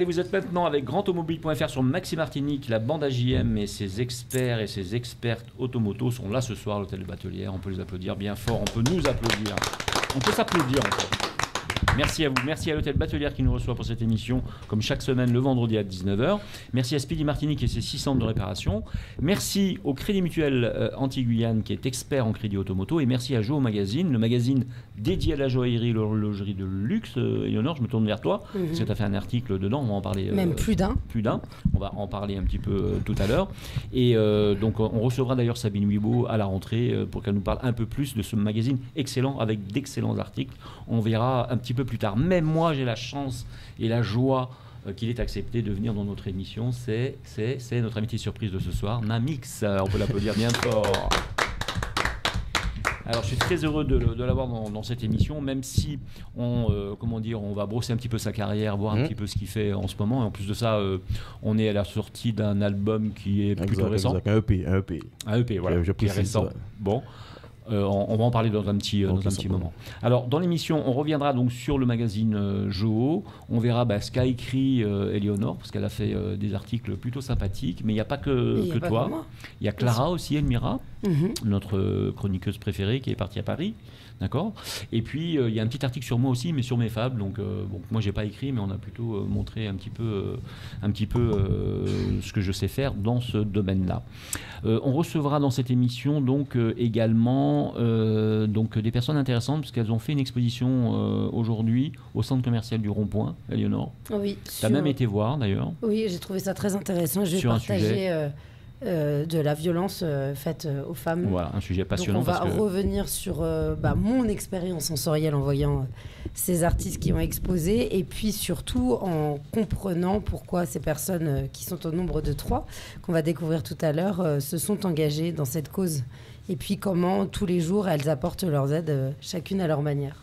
Allez, vous êtes maintenant avec grandautomobile.fr sur Maxi Martinique. La bande AJM et ses experts et ses expertes automoto sont là ce soir à l'hôtel de Batelière. On peut les applaudir bien fort, on peut nous applaudir. On peut s'applaudir en fait. Merci à vous, merci à l'hôtel Batelière qui nous reçoit pour cette émission, comme chaque semaine le vendredi à 19h. Merci à Speedy Martinique et ses 6 centres de réparation. Merci au Crédit Mutuel Anti-Guyane qui est expert en crédit automoto. Et merci à Joe Magazine, le magazine dédié à la joaillerie et l'horlogerie de luxe. Éléonore, je me tourne vers toi, parce que tu as fait un article dedans, on va en parler. Même plus d'un. On va en parler un petit peu tout à l'heure. Et donc on recevra d'ailleurs Sabine Wibo à la rentrée pour qu'elle nous parle un peu plus de ce magazine excellent avec d'excellents articles. On verra un petit peu plus tard. Même moi, j'ai la chance et la joie qu'il ait accepté de venir dans notre émission. C'est notre invité surprise de ce soir, Namix. On peut l'applaudir bien fort. Alors, je suis très heureux de l'avoir dans cette émission, même si on va brosser un petit peu sa carrière, voir un petit peu ce qu'il fait en ce moment. Et en plus de ça, on est à la sortie d'un album qui est plutôt récent. Un EP. Un EP, voilà, qui est récent. Bon. On va en parler dans un petit moment. Alors, dans l'émission, on reviendra donc sur le magazine Joho. On verra ce qu'a écrit Éléonore, parce qu'elle a fait des articles plutôt sympathiques. Mais il n'y a pas que toi. Il y a Clara aussi, Elmira, notre chroniqueuse préférée, qui est partie à Paris. D'accord. Et puis, il y a un petit article sur moi aussi, mais sur mes fables. Donc, moi, je n'ai pas écrit, mais on a plutôt montré un petit peu ce que je sais faire dans ce domaine-là. On recevra dans cette émission donc également des personnes intéressantes, parce qu'elles ont fait une exposition aujourd'hui au centre commercial du Rond-Point, Éléonore. Oui. Tu as même été voir, d'ailleurs. Oui, j'ai trouvé ça très intéressant. Je vais partager de la violence faite aux femmes. Voilà, un sujet passionnant. Donc on va revenir sur mon expérience sensorielle en voyant ces artistes qui ont exposé, et puis surtout en comprenant pourquoi ces personnes qui sont au nombre de 3, qu'on va découvrir tout à l'heure, se sont engagées dans cette cause. Et puis comment tous les jours elles apportent leurs aides, chacune à leur manière.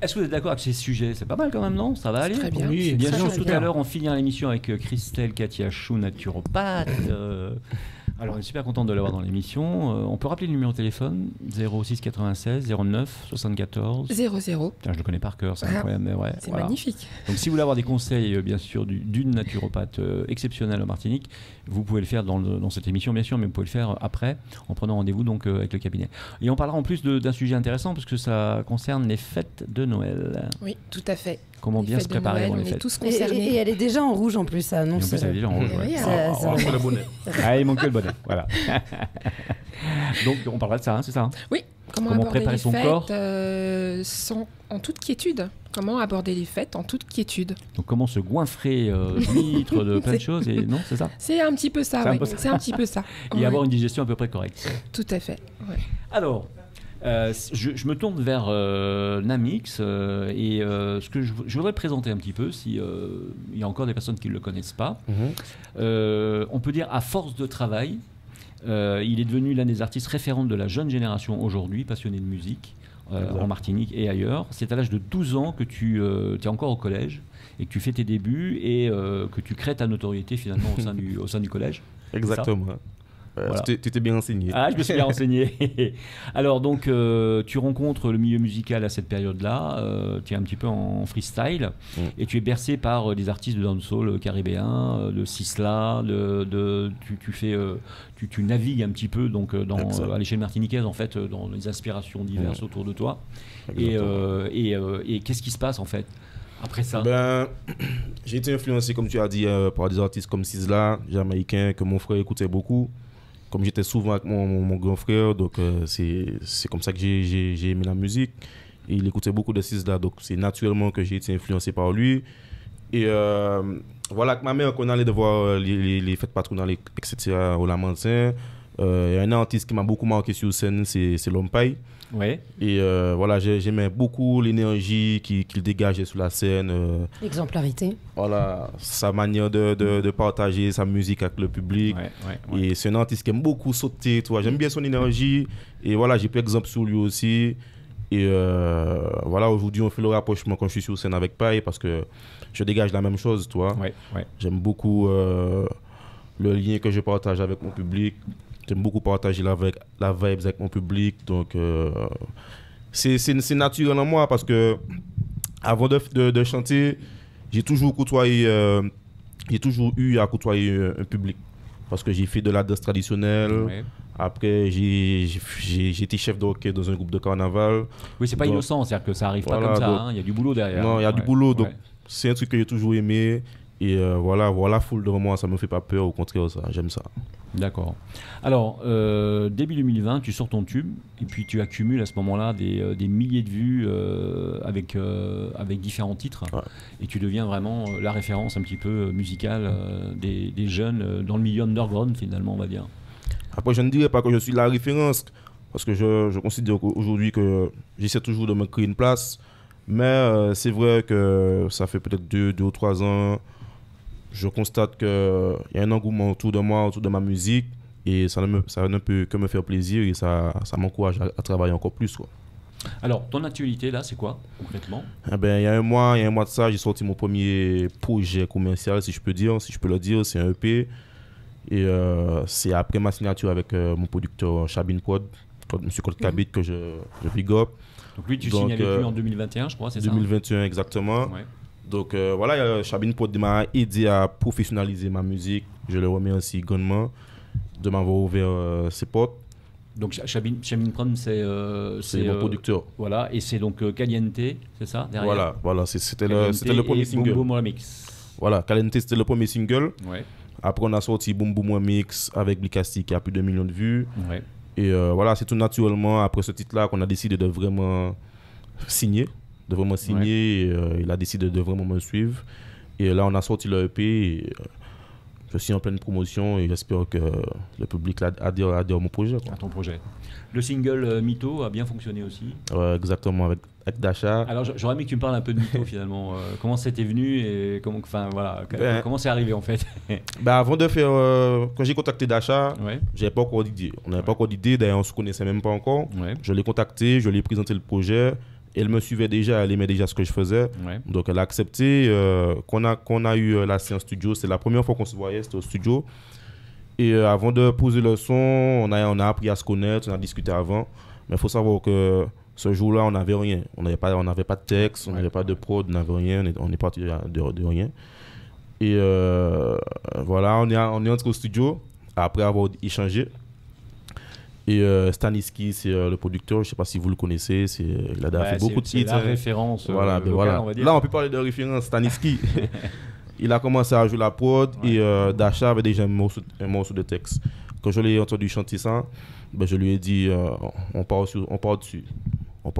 Est-ce que vous êtes d'accord avec ces sujets? C'est pas mal quand même, non? Ça va aller? Très bien. Oui, bien sûr. Tout à l'heure, on finit l'émission avec Christelle Katia Chou, naturopathe. Alors, on est super content de l'avoir dans l'émission. On peut rappeler le numéro de téléphone 06 96 09 74 00. Putain, je le connais par cœur, c'est incroyable. Mais ouais, c'est magnifique. Donc, si vous voulez avoir des conseils, bien sûr, d'une naturopathe exceptionnelle en Martinique, vous pouvez le faire dans cette émission, bien sûr, mais vous pouvez le faire après, en prenant rendez-vous donc avec le cabinet. Et on parlera en plus d'un sujet intéressant, parce que ça concerne les fêtes de Noël. Oui, tout à fait. Comment bien se préparer avant les fêtes. On est tous concernés. Et elle est déjà en rouge en plus, ça annonce. En plus, elle est déjà en rouge. Le bonnet. Ah, il manque que le bonnet. Voilà. Donc, on parlera de ça, c'est ça? Oui. Comment préparer son corps en toute quiétude. Comment aborder les fêtes en toute quiétude. Donc, comment se goinfrer d'huîtres, de plein de choses, et non, c'est ça? C'est un petit peu ça, oui. C'est un petit peu ça. Et avoir une digestion à peu près correcte. Tout à fait. Ouais. Alors. Je me tourne vers Namix et ce que je voudrais présenter un petit peu, si il y a encore des personnes qui ne le connaissent pas. On peut dire, à force de travail, il est devenu l'un des artistes référents de la jeune génération aujourd'hui, passionné de musique en Martinique et ailleurs. C'est à l'âge de 12 ans que tu es encore au collège et que tu fais tes débuts et que tu crées ta notoriété finalement au sein du collège. Exactement. Voilà. Tu t'es bien renseigné. Ah, je me suis bien renseigné. Alors, donc, tu rencontres le milieu musical à cette période-là. Tu es un petit peu en freestyle. Et tu es bercé par des artistes de dancehall caribéen, de Sisla. Tu navigues un petit peu donc, à l'échelle martiniquaise, en fait, dans les inspirations diverses autour de toi. Et qu'est-ce qui se passe, en fait, après ça? J'ai été influencé, comme tu as dit, par des artistes comme Sisla, jamaïcain, que mon frère écoutait beaucoup. Comme j'étais souvent avec mon grand frère, donc c'est comme ça que j'ai aimé la musique. Et il écoutait beaucoup de Sisla, donc c'est naturellement que j'ai été influencé par lui. Et voilà, avec ma mère, qu'on allait voir les fêtes patronales, etc., au Lamantin. Il y a un artiste qui m'a beaucoup marqué sur scène, c'est L'Homme Paille. Ouais. Et voilà, j'aimais beaucoup l'énergie qu'il dégageait sur la scène. Exemplarité. Voilà, sa manière de partager sa musique avec le public. Ouais. Et c'est un artiste qui aime beaucoup sauter. J'aime bien son énergie. Et voilà, j'ai pris exemple sur lui aussi. Et voilà, aujourd'hui, on fait le rapprochement quand je suis sur scène avec Paille parce que je dégage la même chose, Ouais. J'aime beaucoup le lien que je partage avec mon public. J'aime beaucoup partager la vibe avec mon public. Donc, c'est naturel en moi parce que avant de chanter, j'ai toujours côtoyé, j'ai toujours eu à côtoyer un public. Parce que j'ai fait de la danse traditionnelle. Ouais. Après, j'ai été chef d'orchestre dans un groupe de carnaval. Oui, c'est pas innocent, c'est-à-dire que ça arrive pas comme ça. Il y a du boulot derrière. Non, il y a du boulot. Donc, c'est un truc que j'ai toujours aimé. Et voilà, la foule devant moi, ça me fait pas peur. Au contraire, j'aime ça. D'accord. Alors, début 2020, tu sors ton tube. Et puis, tu accumules à ce moment-là des milliers de vues avec différents titres. Ouais. Et tu deviens vraiment la référence un petit peu musicale des jeunes dans le milieu underground, finalement, on va dire. Après, je ne dirais pas que je suis la référence, parce que je considère aujourd'hui que j'essaie toujours de me créer une place. Mais c'est vrai que ça fait peut-être 2 ou 3 ans, je constate qu'il y a un engouement autour de moi, autour de ma musique, et ça ne peut que me faire plaisir, et ça m'encourage à travailler encore plus, quoi. Alors, ton actualité, là, c'est quoi, concrètement ? Il y a un mois de ça, j'ai sorti mon premier projet commercial, si je peux le dire, c'est un EP. Et c'est après ma signature avec mon producteur Chabin Prod, M. Claude Cabit, que je big up. Donc lui, tu signes avec lui en 2021, je crois, c'est 2021, exactement. Ouais. Donc voilà, Chabin Prod m'a aidé à professionnaliser ma musique. Je le remercie grandement de m'avoir ouvert ses portes. Donc Chabin Prod, c'est mon producteur. Voilà, et c'est donc Caliente, c'est ça, derrière ? Voilà, c'était le premier single. Boom Boom Remix. Voilà, Caliente, c'était le premier single. Ouais. Après, on a sorti Boom Boom Remix avec Blikasti qui a plus de 1 million de vues. Ouais. Et voilà, c'est tout naturellement après ce titre-là qu'on a décidé de vraiment signer. Ouais. Et, il a décidé de vraiment me suivre. Et là, on a sorti le EP. Et, je suis en pleine promotion et j'espère que le public adhère mon projet, quoi. À ton projet. Le single Mytho a bien fonctionné aussi. Exactement, avec Dasha. Alors j'aurais aimé que tu me parles un peu de Mytho finalement. Comment c'était venu et comment c'est arrivé en fait. Avant de faire, quand j'ai contacté Dasha, j'avais pas encore d'idée. On n'avait pas encore d'idée, d'ailleurs on se connaissait même pas encore. Ouais. Je l'ai contacté, je lui ai présenté le projet. Elle me suivait déjà, elle aimait déjà ce que je faisais. Ouais. Donc elle a accepté qu'on a eu la séance studio. C'est la première fois qu'on se voyait, c'était au studio. Et avant de poser le son, on a appris à se connaître, on a discuté avant. Mais il faut savoir que ce jour-là, on n'avait rien. On n'avait pas de texte, on n'avait pas de prod, on n'avait rien. On est parti de rien. Et voilà, on est entré au studio après avoir échangé. Et Staniski, c'est le producteur, je ne sais pas si vous le connaissez, il a fait beaucoup de titres. C'est la référence locale, on va dire. Là, on peut parler de référence, Staniski. Il a commencé à jouer la prod et Dasha avait déjà un morceau de texte. Quand je l'ai entendu chanter ça, je lui ai dit on part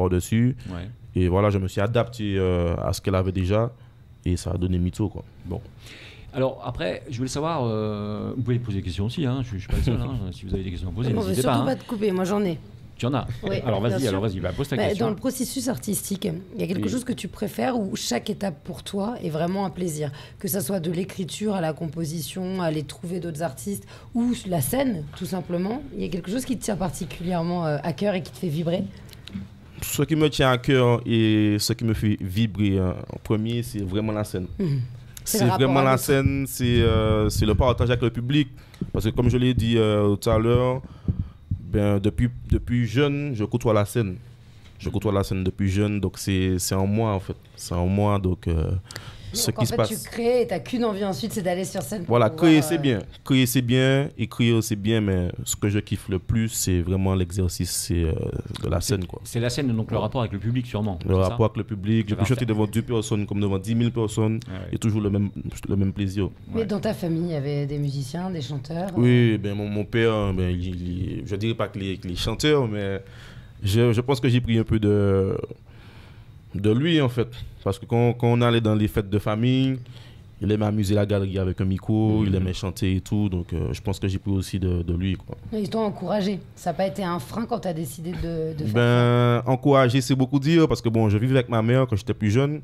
dessus. Ouais. Et voilà, je me suis adapté à ce qu'elle avait déjà et ça a donné Mytho, quoi. Bon. Alors après, je voulais savoir, vous pouvez poser des questions aussi, hein, je ne suis pas le seul, hein, si vous avez des questions à poser, n'hésitez pas. Surtout pas te couper, moi j'en ai. Tu en as ? Oui, alors vas-y, pose ta question. Dans le processus artistique, il y a quelque chose que tu préfères où chaque étape pour toi est vraiment un plaisir ? Que ça soit de l'écriture à la composition, à aller trouver d'autres artistes ou la scène, tout simplement. Il y a quelque chose qui te tient particulièrement à cœur et qui te fait vibrer ? Ce qui me tient à cœur et ce qui me fait vibrer en premier, c'est vraiment la scène. C'est vraiment la scène, c'est le partage avec le public. Parce que comme je l'ai dit tout à l'heure, depuis jeune, je côtoie la scène. Je côtoie la scène depuis jeune, donc c'est en moi en fait. C'est en moi, donc ce qui se passe. Tu crées et tu n'as qu'une envie ensuite, c'est d'aller sur scène. Voilà, créer c'est bien. Créer c'est bien, écrire c'est bien, mais ce que je kiffe le plus, c'est vraiment l'exercice de la scène, quoi. C'est la scène, donc le rapport avec le public sûrement. Le rapport avec le public. Je peux chanter devant 2 personnes comme devant 10 000 personnes et toujours le même plaisir. Mais dans ta famille, il y avait des musiciens, des chanteurs? Oui, mon père, je ne dirais pas que les chanteurs, mais je pense que j'ai pris un peu de lui en fait, parce que quand on allait dans les fêtes de famille, il aimait amuser la galerie avec un micro, il aimait chanter et tout, donc je pense que j'ai pris aussi de lui, quoi. Ils t'ont encouragé, ça n'a pas été un frein quand tu as décidé de faire ça? Encouragé c'est beaucoup dire, parce que je vivais avec ma mère quand j'étais plus jeune,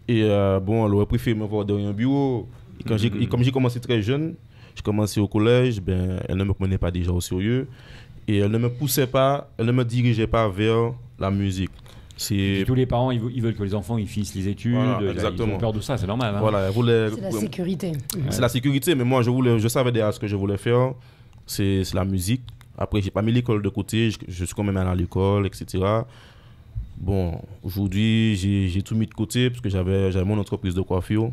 et elle aurait préféré me voir derrière un bureau, et comme j'ai commencé très jeune, j'ai commencé au collège, elle ne me prenait pas déjà au sérieux, et elle ne me poussait pas, elle ne me dirigeait pas vers la musique. Tous les parents, ils veulent que les enfants ils finissent les études, voilà, ils ont peur de ça, c'est normal. Hein. Voilà, c'est la sécurité. C'est la sécurité, mais moi je savais déjà ce que je voulais faire, c'est la musique. Après, j'ai pas mis l'école de côté, je suis quand même allé à l'école, etc. Bon, aujourd'hui, j'ai tout mis de côté parce que j'avais mon entreprise de coiffure.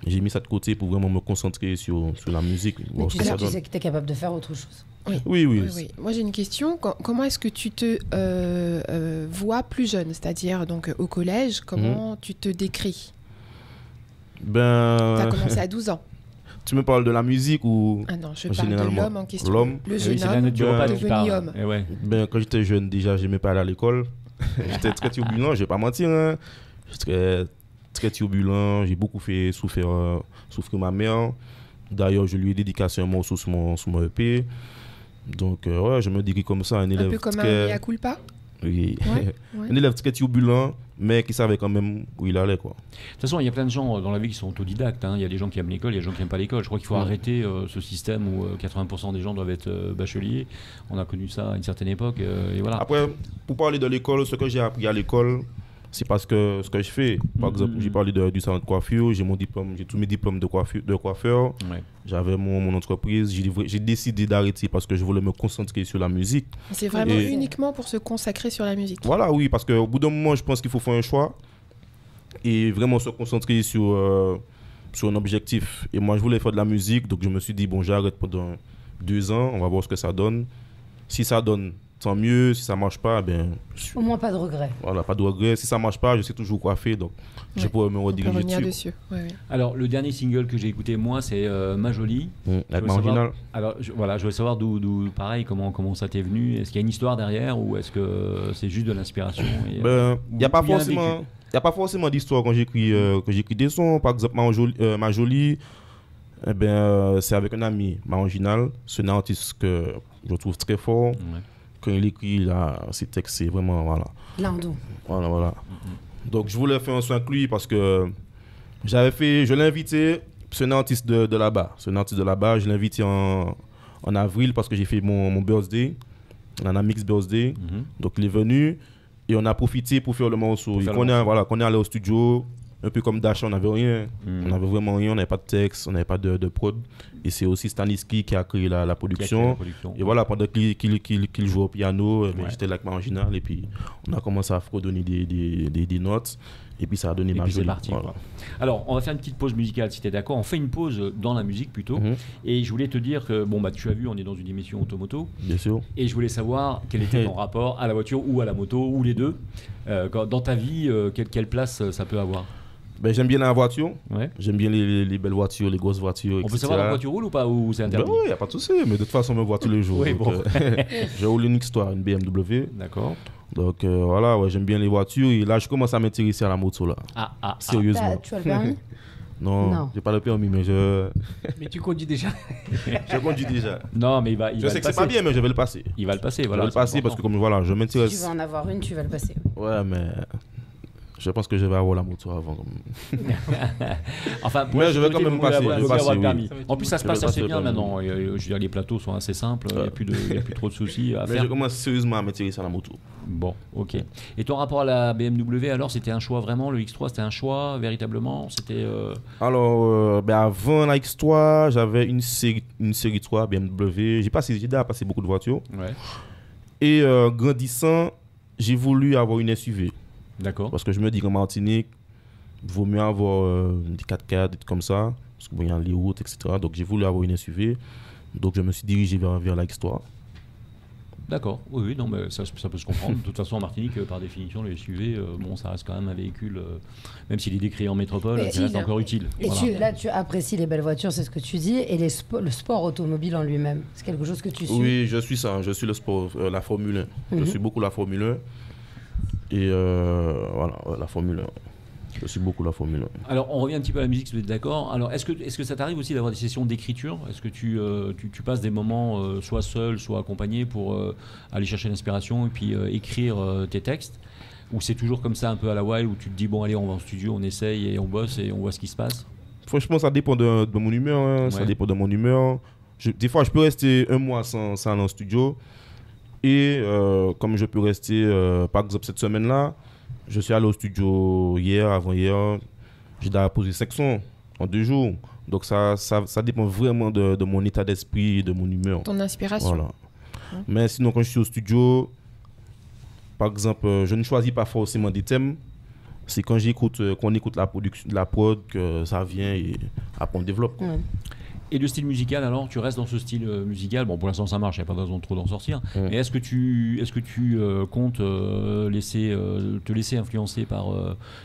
J'ai mis ça de côté pour vraiment me concentrer sur la musique. Mais tu sais que tu es capable de faire autre chose. Oui. Moi, j'ai une question. Comment est-ce que tu te vois plus jeune, c'est-à-dire donc au collège, comment tu te décris? Tu as commencé à 12 ans. Tu me parles de la musique ou Ah non, je parle de l'homme en question. L'homme. Le jeune homme devenu homme. Quand j'étais jeune, déjà, j'aimais pas aller à l'école. J'étais très turbulent, je vais pas mentir. Hein. J'étais très turbulent, j'ai beaucoup fait souffrir ma mère. D'ailleurs, je lui ai dédicacé un morceau sur mon EP. Donc, je me dirais comme ça, un élève. Un peu comme un mea culpa. Oui. Un élève très turbulent, mais qui savait quand même où il allait, quoi. De toute façon, il y a plein de gens dans la vie qui sont autodidactes. Hein. Il y a des gens qui aiment l'école, il y a des gens qui n'aiment pas l'école. Je crois qu'il faut arrêter ce système où 80% des gens doivent être bacheliers. On a connu ça à une certaine époque. Et voilà. Après, pour parler de l'école, ce que j'ai appris à l'école, c'est parce que ce que je fais. Par exemple, j'ai parlé du salon de coiffure, j'ai mon diplôme, j'ai tous mes diplômes de coiffeur. Ouais. J'avais mon entreprise, j'ai décidé d'arrêter parce que je voulais me concentrer sur la musique. C'est vraiment uniquement pour se consacrer sur la musique. Voilà, oui, parce qu'au bout d'un moment, je pense qu'il faut faire un choix et vraiment se concentrer sur un objectif. Et moi, je voulais faire de la musique, donc je me suis dit, bon, j'arrête pendant 2 ans, on va voir ce que ça donne. Si ça donne, tant mieux. Si ça marche pas, au moins pas de regret. Voilà, pas de regret. Si ça marche pas, je sais toujours quoi faire, donc je pourrais me rediriger dessus. Ouais. Alors, le dernier single que j'ai écouté, moi, c'est Ma Jolie. Avec Marginal. Alors, je voulais savoir d'où pareil, comment ça t'est venu. Est-ce qu'il y a une histoire derrière ou est-ce que c'est juste de l'inspiration? Il n'y a pas forcément d'histoire quand j'écris des sons. Par exemple, Ma Jolie, c'est avec un ami, Marginal. C'est un artiste que je trouve très fort. Ouais. Quand il écrit là, ses textes, c'est vraiment Landou. Voilà. Donc je voulais faire un son avec lui parce que je l'ai invité, c'est un artiste de là-bas. Je l'ai invité en avril parce que j'ai fait mon birthday, un mix birthday. Donc il est venu et on a profité pour faire le morceau. Qu'on est allé au studio, un peu comme Dacha, on n'avait rien. On n'avait vraiment rien, on n'avait pas de texte, on n'avait pas de prod. Et c'est aussi Staniski qui a créé la production. Et voilà, pendant qu'il jouait au piano, j'étais là avec Marginal et puis on a commencé à fredonner des notes. Et puis ça a donné Ma Jolie. C'est parti. Voilà. Alors, on va faire une petite pause musicale si tu es d'accord. On fait une pause dans la musique plutôt. Et je voulais te dire que, tu as vu, on est dans une émission automoto. Bien sûr. Et je voulais savoir quel était ton rapport à la voiture ou à la moto ou les deux. Dans ta vie, quelle place ça peut avoir? J'aime bien la voiture. Ouais. J'aime bien les belles voitures, les grosses voitures. On peut savoir la voiture roule ou pas, ou c'est interdit? Oui, il n'y a pas de souci, mais de toute façon, on me voit tous les jours. Oui, donc, je roule une X3, une BMW. D'accord. Donc j'aime bien les voitures. Et là, je commence à m'intéresser à la moto. Là. Sérieusement. Tu as le permis? Non, j'ai pas le permis, mais Mais tu conduis déjà. Je conduis déjà. Non, mais je sais que c'est pas bien, mais je vais le passer. Il va le passer, voilà. Je vais le passer parce que je m'intéresse. Si tu vas en avoir une, tu vas le passer. Ouais, mais je pense que je vais avoir la moto avant. Enfin, je vais quand même passer. Le permis. En plus, ça se passe assez bien maintenant. Je veux dire, les plateaux sont assez simples. Il n'y a plus trop de soucis à faire. Mais je commence sérieusement à m'intéresser à la moto. Bon, ok. Et ton rapport à la BMW, alors, c'était un choix vraiment? Le X3, c'était un choix véritablement? C'était Alors, avant la X3, j'avais une série 3 BMW. J'ai déjà passé beaucoup de voitures. Ouais. Et grandissant, j'ai voulu avoir une SUV. D'accord. Parce que je me dis qu'en Martinique, il vaut mieux avoir des 4x4, des trucs comme ça. Parce qu'il y a les routes, etc. Donc j'ai voulu avoir une SUV. Donc je me suis dirigé vers la X3. D'accord, oui, non, mais ça peut se comprendre. De toute façon, en Martinique, par définition, le SUV, ça reste quand même un véhicule, même s'il est décrit en métropole, qui reste encore utile. Et voilà. Tu apprécies les belles voitures, c'est ce que tu dis, et le sport automobile en lui-même, c'est quelque chose que tu suis? Oui, je suis ça, je suis le sport, la Formule 1. Je suis beaucoup la Formule 1. Et la Formule 1. Je suis beaucoup la Formule 1. Alors, on revient un petit peu à la musique, si vous êtes d'accord. Alors, est-ce que ça t'arrive aussi d'avoir des sessions d'écriture? Est-ce que tu passes des moments soit seul, soit accompagné pour aller chercher l'inspiration et puis écrire tes textes? Ou c'est toujours comme ça, un peu à la wild, où tu te dis, bon, allez, on va en studio, on essaye et on bosse et on voit ce qui se passe? Franchement, ça dépend de mon humeur. Hein. Ouais. Ça dépend de mon humeur. Des fois, je peux rester un mois sans aller en studio. Et comme je peux rester, par exemple, cette semaine-là, je suis allé au studio avant-hier, j'ai posé 5 sons en 2 jours. Donc ça dépend vraiment de mon état d'esprit et de mon humeur. Ton inspiration. Voilà. Mais sinon, quand je suis au studio, par exemple, je ne choisis pas forcément des thèmes. C'est quand qu'on écoute la production, la prod, que ça vient et après on développe. Et le style musical, alors, tu restes dans ce style musical. Bon, pour l'instant, ça marche, il n'y a pas besoin de trop d'en sortir. Mais est-ce que tu comptes te laisser influencer par,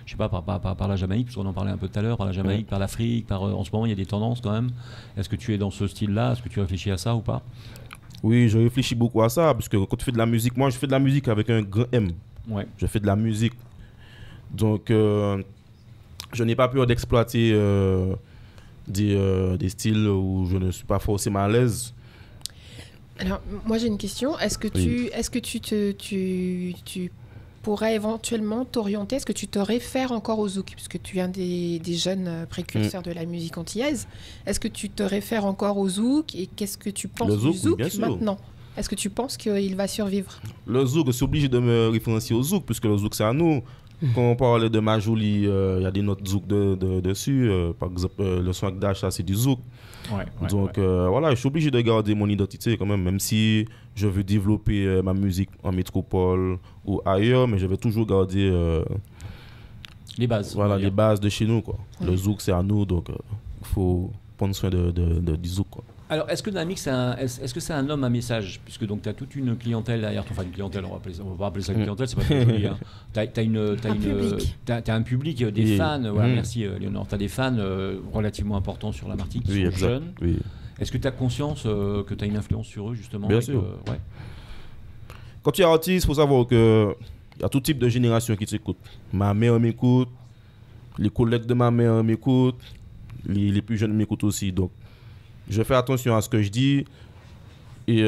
je sais pas, par la Jamaïque, parce qu'on en parlait un peu tout à l'heure, par la Jamaïque, par l'Afrique, en ce moment, il y a des tendances quand même. Est-ce que tu es dans ce style-là? Est-ce que tu réfléchis à ça ou pas? Oui, je réfléchis beaucoup à ça, parce que quand tu fais de la musique, moi, je fais de la musique avec un grand M. Ouais. Je fais de la musique. Donc, je n'ai pas peur d'exploiter des styles où je ne suis pas forcément à l'aise. Alors, moi j'ai une question. Est-ce que tu pourrais éventuellement t'orienter? Est-ce que tu te réfères encore au zouk? Puisque tu es un des jeunes précurseurs de la musique antillaise. Est-ce que tu te réfères encore au zouk? Et qu'est-ce que tu penses du zouk maintenant? Est-ce que tu penses qu'il va survivre? Le zouk, je suis obligé de me référencier au zouk, puisque le zouk c'est à nous. Quand on parle de Majouli, il y a des notes zouk dessus. Par exemple, le son Dash, ça c'est du zouk. Donc voilà, je suis obligé de garder mon identité quand même si je veux développer ma musique en métropole ou ailleurs, mais je vais toujours garder les bases. Voilà, les bases de chez nous, quoi. Le zouk c'est à nous, donc il faut prendre soin du zouk, quoi. Alors, est-ce que Dynamique, est-ce que c'est un homme à message? Puisque tu as toute une clientèle derrière toi. Enfin, une clientèle, on va pas appeler ça une clientèle, c'est pas très joli. Hein. T'as un public, des fans. Voilà, merci Léonore. Tu as des fans relativement importants sur la Martinique qui sont jeunes. Oui. Est-ce que tu as conscience que tu as une influence sur eux, justement? Bien sûr. Quand tu es artiste, il faut savoir qu'il y a tout type de génération qui t'écoute. Ma mère m'écoute, les collègues de ma mère m'écoutent, les plus jeunes m'écoutent aussi. Donc, je fais attention à ce que je dis. Et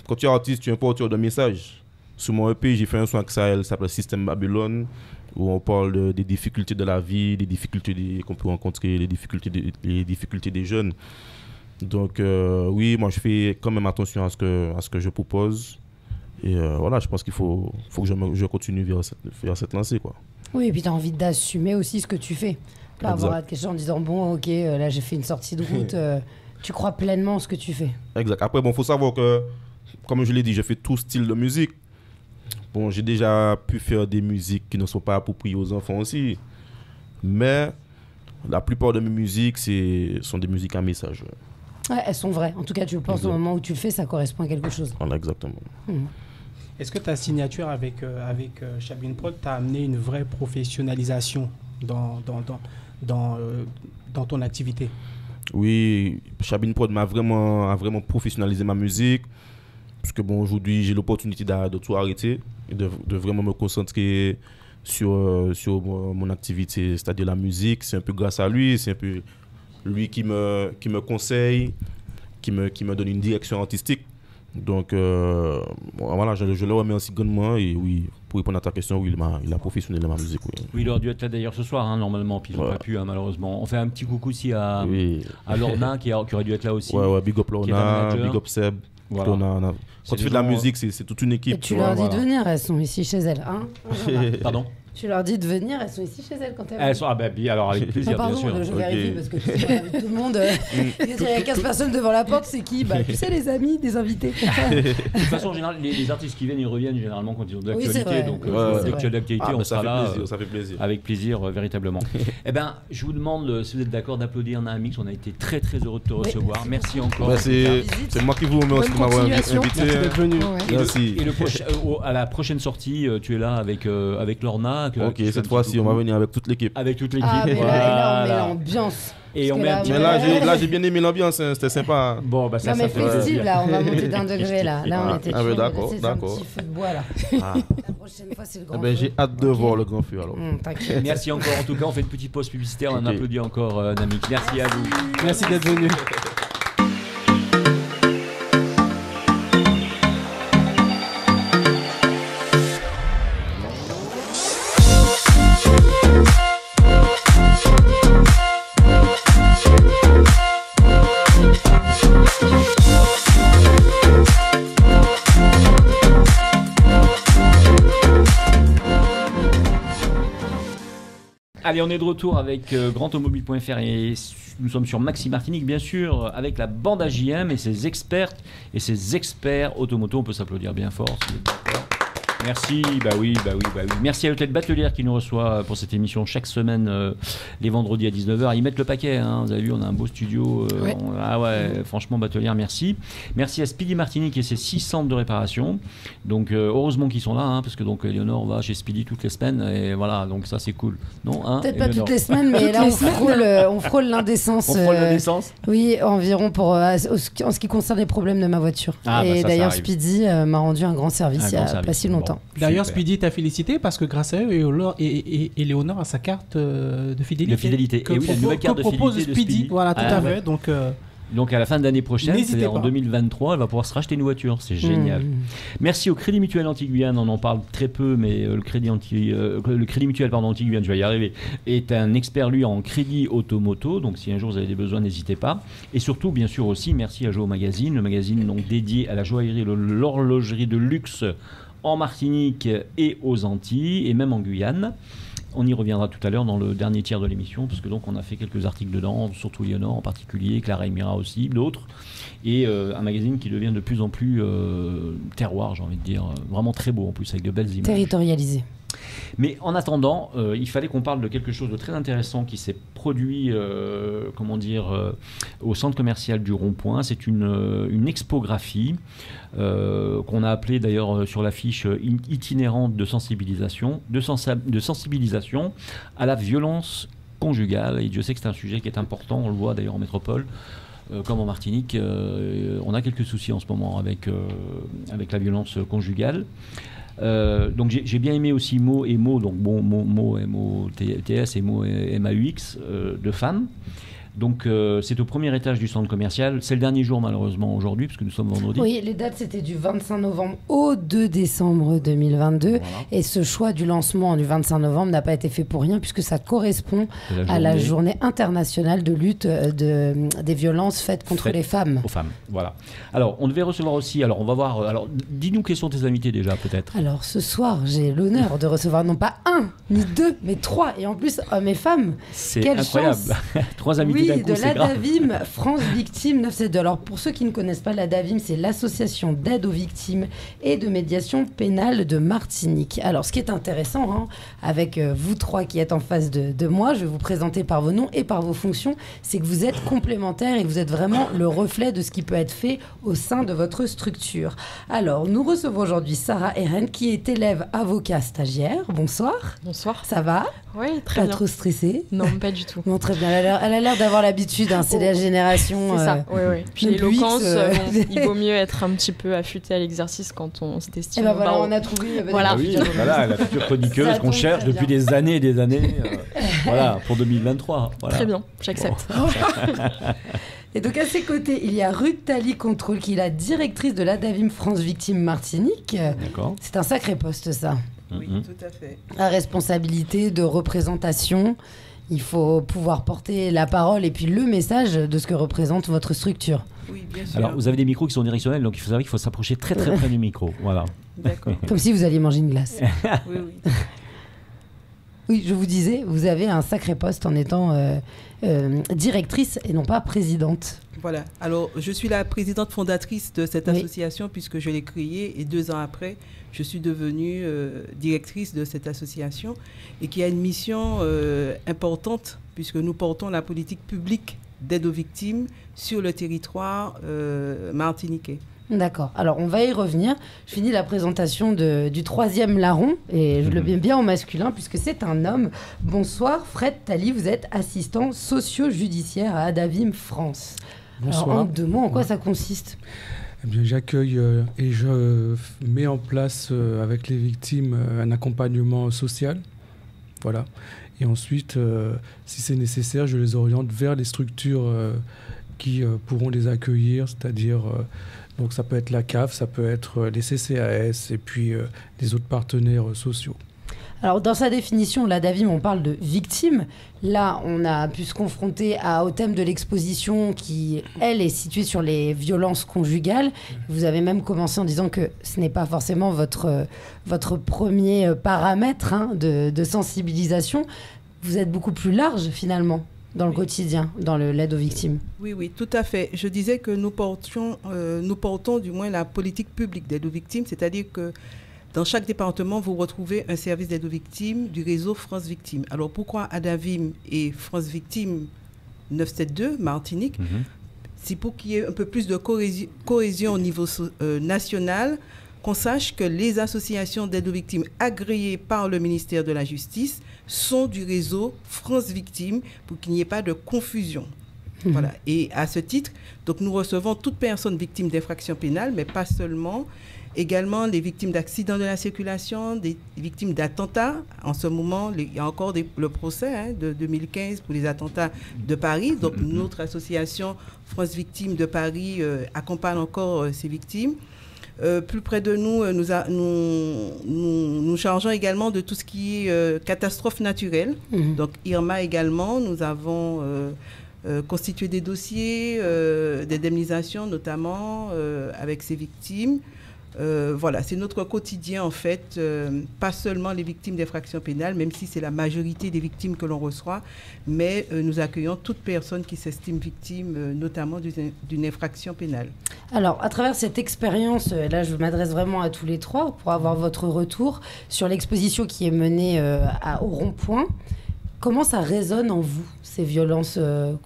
quand tu es artiste, tu es un porteur de message. Sur mon EP, j'ai fait un son avec Sahel, ça s'appelle Système Babylone, où on parle des difficultés de la vie, des difficultés qu'on peut rencontrer, les difficultés des jeunes. Donc oui, moi je fais quand même attention à ce que je propose. Et voilà, je pense qu'il faut que je continue vers cette lancée, quoi. Oui, et puis tu as envie d'assumer aussi ce que tu fais. Pas avoir à te questionner en disant bon, ok, là j'ai fait une sortie de route. Tu crois pleinement en ce que tu fais. Exact. Après, bon, faut savoir que, comme je l'ai dit, je fais tout style de musique. Bon, j'ai déjà pu faire des musiques qui ne sont pas appropriées aux enfants aussi. Mais la plupart de mes musiques, sont des musiques à message. Ouais, elles sont vraies. En tout cas, tu penses au moment où tu le fais, ça correspond à quelque chose. Voilà, exactement. Est-ce que ta signature avec Chabine Prod t'a amené une vraie professionnalisation dans ton activité? Oui, Chabine Prod a vraiment professionnalisé ma musique. Parce que bon, aujourd'hui, j'ai l'opportunité de tout arrêter et de vraiment me concentrer sur mon activité, c'est-à-dire la musique. C'est un peu grâce à lui, c'est un peu lui qui me conseille, qui me donne une direction artistique. Donc voilà, je le remercie grandement. Et oui, pour répondre à ta question, oui, il a professionnalisé ma musique. Oui, il aurait dû être là d'ailleurs ce soir, hein, normalement, puis ils n'ont pas pu, hein, malheureusement. On fait un petit coucou aussi à Lorna qui aurait dû être là aussi. Ouais, big up Lorna, big up Seb. Voilà. Quand tu fais de la musique, c'est toute une équipe. Et tu leur dis de venir, elles sont ici chez elles. Hein. Pardon? Tu leur dis de venir, elles sont ici chez elles quand elles sont. Ah ben, alors avec plaisir, pardon, bien sûr. Je vérifie parce que tout le monde. Il y a 15 personnes devant la porte, c'est qui? Tu sais, les amis, des invités. De toute façon, en général, les artistes qui viennent, ils reviennent généralement quand ils ont de l'actualité. Oui, donc, dès qu'il y a de l'actualité, on sera là. Ça fait plaisir. Avec plaisir, véritablement. Eh bien, je vous demande, si vous êtes d'accord, d'applaudir Naamix. On a été très, très heureux de te recevoir. Merci encore. C'est moi qui vous remercie de m'avoir invité. Merci d'être venu. Merci. Et à la prochaine sortie, tu es là avec Lorna. Ok, cette fois on va venir avec toute l'équipe. Avec toute l'équipe. Ah, mais là, on met l'ambiance. Et on met un petit... Mais là, j'ai bien aimé l'ambiance, hein, c'était sympa. Bon, bah ça, non, mais festive, là, on va monter d'un degré, là. Là, on était d'accord. Un petit feu de bois, là. La prochaine fois, c'est le grand feu. J'ai hâte de voir le grand feu, alors. T'inquiète. Merci encore. En tout cas, on fait une petite pause publicitaire. On applaudit encore Naamix. Merci à vous. Merci d'être venu. Allez, on est de retour avec grandautomobile.fr et nous sommes sur Maxi Martinique, bien sûr, avec la bande AJM et ses expertes et ses experts automoto. On peut s'applaudir bien fort. Merci, bah oui. Merci à l'hôtel Batelière qui nous reçoit pour cette émission chaque semaine, les vendredis à 19h. Ils mettent le paquet, hein. Vous avez vu, on a un beau studio. Franchement, Batelière, merci. Merci à Speedy Martinique et ses 6 centres de réparation. Donc, heureusement qu'ils sont là, hein, parce que donc Éléonore va chez Speedy toutes les semaines. Et voilà, donc ça, c'est cool. Non, hein, peut-être pas toutes les semaines, mais là, on frôle l'indécence. On frôle l'indécence oui, environ en ce qui concerne les problèmes de ma voiture. Et d'ailleurs, Speedy m'a rendu un grand service il n'y a pas si longtemps. D'ailleurs, Speedy t'a félicité parce que grâce à eux, Éléonore a sa carte de fidélité. Et oui, la nouvelle carte de fidélité de Speedy. Voilà, tout à fait. Donc à la fin de l'année prochaine, c'est-à-dire en 2023, elle va pouvoir se racheter une voiture. C'est génial. Merci au Crédit Mutuel Anti-Guyane. On en parle très peu, mais le Crédit Mutuel Anti-Guyane, je vais y arriver, est un expert, lui, en crédit automoto. Donc si un jour vous avez des besoins, n'hésitez pas. Et surtout, bien sûr aussi, merci à Joe Magazine, le magazine donc dédié à la joaillerie, l'horlogerie de luxe en Martinique et aux Antilles, et même en Guyane. On y reviendra tout à l'heure dans le dernier tiers de l'émission, parce que donc on a fait quelques articles dedans, surtout Léonore en particulier, Clara et Mira aussi, d'autres, et un magazine qui devient de plus en plus terroir, j'ai envie de dire, vraiment très beau en plus, avec de belles images. Territorialisé. Mais en attendant, il fallait qu'on parle de quelque chose de très intéressant qui s'est produit au centre commercial du Rond-Point. C'est une expographie qu'on a appelée d'ailleurs sur l'affiche itinérante de sensibilisation à la violence conjugale. Et Dieu sait que c'est un sujet qui est important, on le voit d'ailleurs en métropole. Comme en Martinique, on a quelques soucis en ce moment avec la violence conjugale. Donc j'ai bien aimé aussi Mo et Mo, donc bon, Mo M-O-T-S et Mo M-A-U-X de femmes. Donc c'est au premier étage du centre commercial. C'est le dernier jour malheureusement aujourd'hui, puisque nous sommes vendredi. Oui, les dates c'était du 25 novembre au 2 décembre 2022. Voilà. Et ce choix du lancement du 25 novembre n'a pas été fait pour rien, puisque ça correspond à la journée internationale de lutte des violences faites contre les femmes. Aux femmes, voilà. Alors on devait recevoir aussi, alors on va voir, alors dis-nous quels sont tes invités déjà peut-être. Alors ce soir j'ai l'honneur de recevoir non pas 1 ni 2 mais 3, et en plus hommes et femmes. C'est quelle incroyable. Chance. 3 invités. Oui, de l'ADAVIM France Victimes 972. Alors pour ceux qui ne connaissent pas l'ADAVIM, c'est l'association d'aide aux victimes et de médiation pénale de Martinique. Alors ce qui est intéressant, avec vous 3 qui êtes en face de moi, je vais vous présenter par vos noms et par vos fonctions, c'est que vous êtes complémentaires et que vous êtes vraiment le reflet de ce qui peut être fait au sein de votre structure. Alors nous recevons aujourd'hui Sarah Eren qui est élève avocat stagiaire. Bonsoir. Bonsoir. Ça va? Oui, très bien. Pas trop stressée? Non, pas du tout. Bon, très bien. Elle a l'air d'avoir l'habitude, c'est la génération. C'est ça, oui. Puis l'éloquence, il vaut mieux être un petit peu affûté à l'exercice quand on s'estime. Et ben voilà, on a trouvé. Voilà, la future chroniqueuse qu'on cherche depuis des années et des années. Voilà, pour 2023. Voilà. Très bien, j'accepte. Bon. Et donc à ses côtés, il y a Ruth Tali Contrôle, qui est la directrice de l'ADAVIM France Victimes Martinique. D'accord. C'est un sacré poste, ça. Oui, tout à fait. La responsabilité de représentation. Il faut pouvoir porter la parole et puis le message de ce que représente votre structure. Oui, bien sûr. Alors, vous avez des micros qui sont directionnels, donc il faut savoir qu'il faut s'approcher très très près du micro. Voilà. D'accord. Comme si vous alliez manger une glace. Oui. Oui, je vous disais, vous avez un sacré poste en étant directrice et non pas présidente. Voilà. Alors, je suis la présidente fondatrice de cette association puisque je l'ai créée et 2 ans après, je suis devenue directrice de cette association et qui a une mission importante puisque nous portons la politique publique d'aide aux victimes sur le territoire martiniquais. D'accord. Alors, on va y revenir. Je finis la présentation du 3e larron, et je le mets bien au masculin, puisque c'est un homme. Bonsoir, Fred Tali, vous êtes assistant socio-judiciaire à ADAVIM France. Bonsoir. Alors, en 2 mots, en quoi ça consiste ? Eh bien, j'accueille et je mets en place avec les victimes un accompagnement social. Voilà. Et ensuite, si c'est nécessaire, je les oriente vers les structures qui pourront les accueillir, c'est-à-dire... donc ça peut être la CAF, ça peut être les CCAS et puis les autres partenaires sociaux. Alors dans sa définition, l'ADAVIM, on parle de victime. Là, on a pu se confronter au thème de l'exposition qui, elle, est située sur les violences conjugales. Vous avez même commencé en disant que ce n'est pas forcément votre premier paramètre de sensibilisation. Vous êtes beaucoup plus large finalement dans le quotidien, dans l'aide aux victimes. Oui, tout à fait. Je disais que nous portons du moins la politique publique d'aide aux victimes, c'est-à-dire que Dans chaque département, vous retrouvez un service d'aide aux victimes du réseau France Victimes. Alors, pourquoi Adavim et France Victimes 972, Martinique? C'est pour qu'il y ait un peu plus de cohésion au niveau national, qu'on sache que les associations d'aide aux victimes agréées par le ministère de la Justice sont du réseau France Victimes pour qu'il n'y ait pas de confusion. Voilà. Et à ce titre, donc nous recevons toute personne victime d'infractions pénales, mais pas seulement, également les victimes d'accidents de la circulation, des victimes d'attentats. En ce moment, il y a encore le procès de 2015 pour les attentats de Paris. Donc notre association France Victimes de Paris accompagne encore ces victimes. Plus près de nous, nous chargeons également de tout ce qui est catastrophe naturelle. Donc Irma également, nous avons constitué des dossiers d'indemnisation notamment avec ces victimes. Voilà, c'est notre quotidien en fait, pas seulement les victimes d'infractions pénales, même si c'est la majorité des victimes que l'on reçoit, mais nous accueillons toute personne qui s'estime victime, notamment d'une infraction pénale. Alors, à travers cette expérience, là je m'adresse vraiment à tous les trois pour avoir votre retour sur l'exposition qui est menée au Rond-Point. Comment ça résonne en vous, ces violences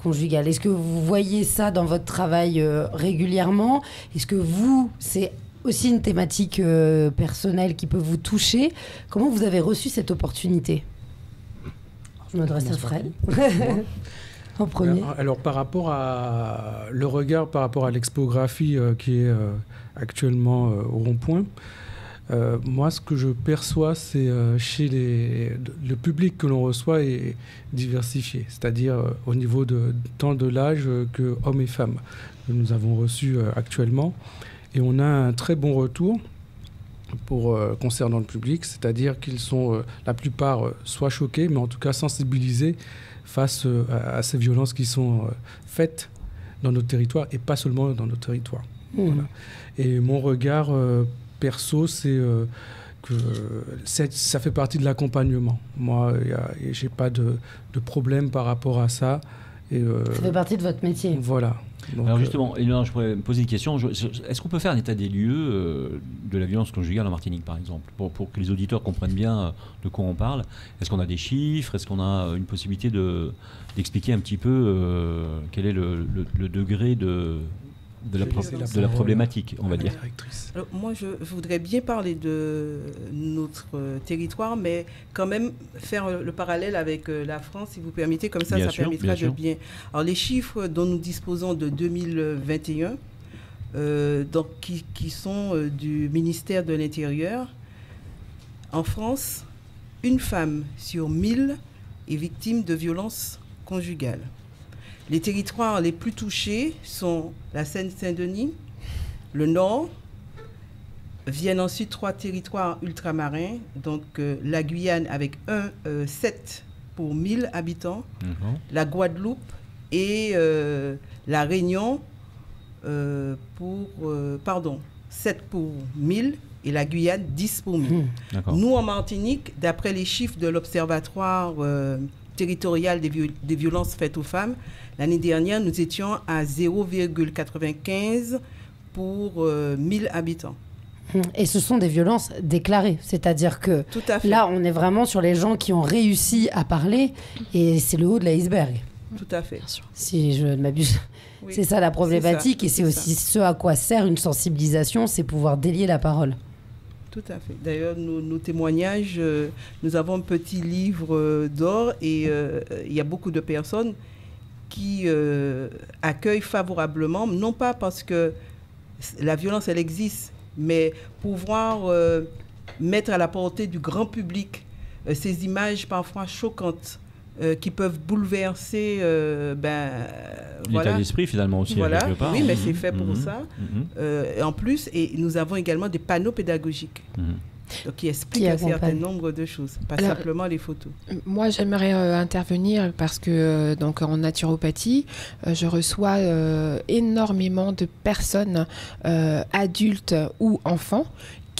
conjugales? Est-ce que vous voyez ça dans votre travail régulièrement? Est-ce que c'est aussi une thématique personnelle qui peut vous toucher? Comment vous avez reçu cette opportunité? Je m'adresse à Fred. En premier. Alors, par rapport à le regard, par rapport à l'expographie qui est actuellement au Rond-Point, moi, ce que je perçois, c'est chez le public que l'on reçoit est diversifié, c'est-à-dire au niveau tant de l'âge que hommes et femmes que nous avons reçus actuellement. Et on a un très bon retour concernant le public, c'est-à-dire qu'ils sont la plupart soit choqués, mais en tout cas sensibilisés face à ces violences qui sont faites dans notre territoire et pas seulement dans notre territoire. Voilà. Et mon regard perso, c'est que ça fait partie de l'accompagnement. Moi, j'ai pas de problème par rapport à ça. Ça fait partie de votre métier. Voilà. Donc, alors justement, je pourrais poser une question. Est-ce qu'on peut faire un état des lieux de la violence conjugale en Martinique, par exemple, pour que les auditeurs comprennent bien de quoi on parle? Est-ce qu'on a des chiffres? Est-ce qu'on a une possibilité d'expliquer un petit peu quel est le degré de la problématique, on va dire? Alors, moi, je voudrais bien parler de notre territoire, mais quand même faire le parallèle avec la France, si vous permettez, comme ça, ça permettra de bien... Alors, les chiffres dont nous disposons de 2021, donc, qui sont du ministère de l'Intérieur, en France, une femme sur 1000 est victime de violences conjugales. Les territoires les plus touchés sont la Seine-Saint-Denis, le Nord. Viennent ensuite 3 territoires ultramarins, donc la Guyane avec 7 pour 1000 habitants, la Guadeloupe et la Réunion 7 pour 1000 et la Guyane 10 pour 1000. Nous, en Martinique, d'après les chiffres de l'Observatoire territorial des violences faites aux femmes, l'année dernière, nous étions à 0,95 pour 1000 habitants. Et ce sont des violences déclarées, c'est-à-dire que là, on est vraiment sur les gens qui ont réussi à parler et c'est le haut de l'iceberg. Tout à fait. Si je ne m'abuse. Oui, c'est ça la problématique et c'est aussi ce à quoi sert une sensibilisation, c'est pouvoir délier la parole. Tout à fait. D'ailleurs, nos témoignages, nous avons un petit livre d'or et il y a beaucoup de personnes qui accueillent favorablement, non pas parce que la violence, elle existe, mais pouvoir mettre à la portée du grand public ces images parfois choquantes qui peuvent bouleverser l'état d'esprit finalement aussi. Voilà. Oui, mais c'est fait pour ça. En plus, et nous avons également des panneaux pédagogiques. Donc, qui expliquent un certain nombre de choses, pas simplement les photos. Moi, j'aimerais intervenir parce que donc, en naturopathie, je reçois énormément de personnes, adultes ou enfants,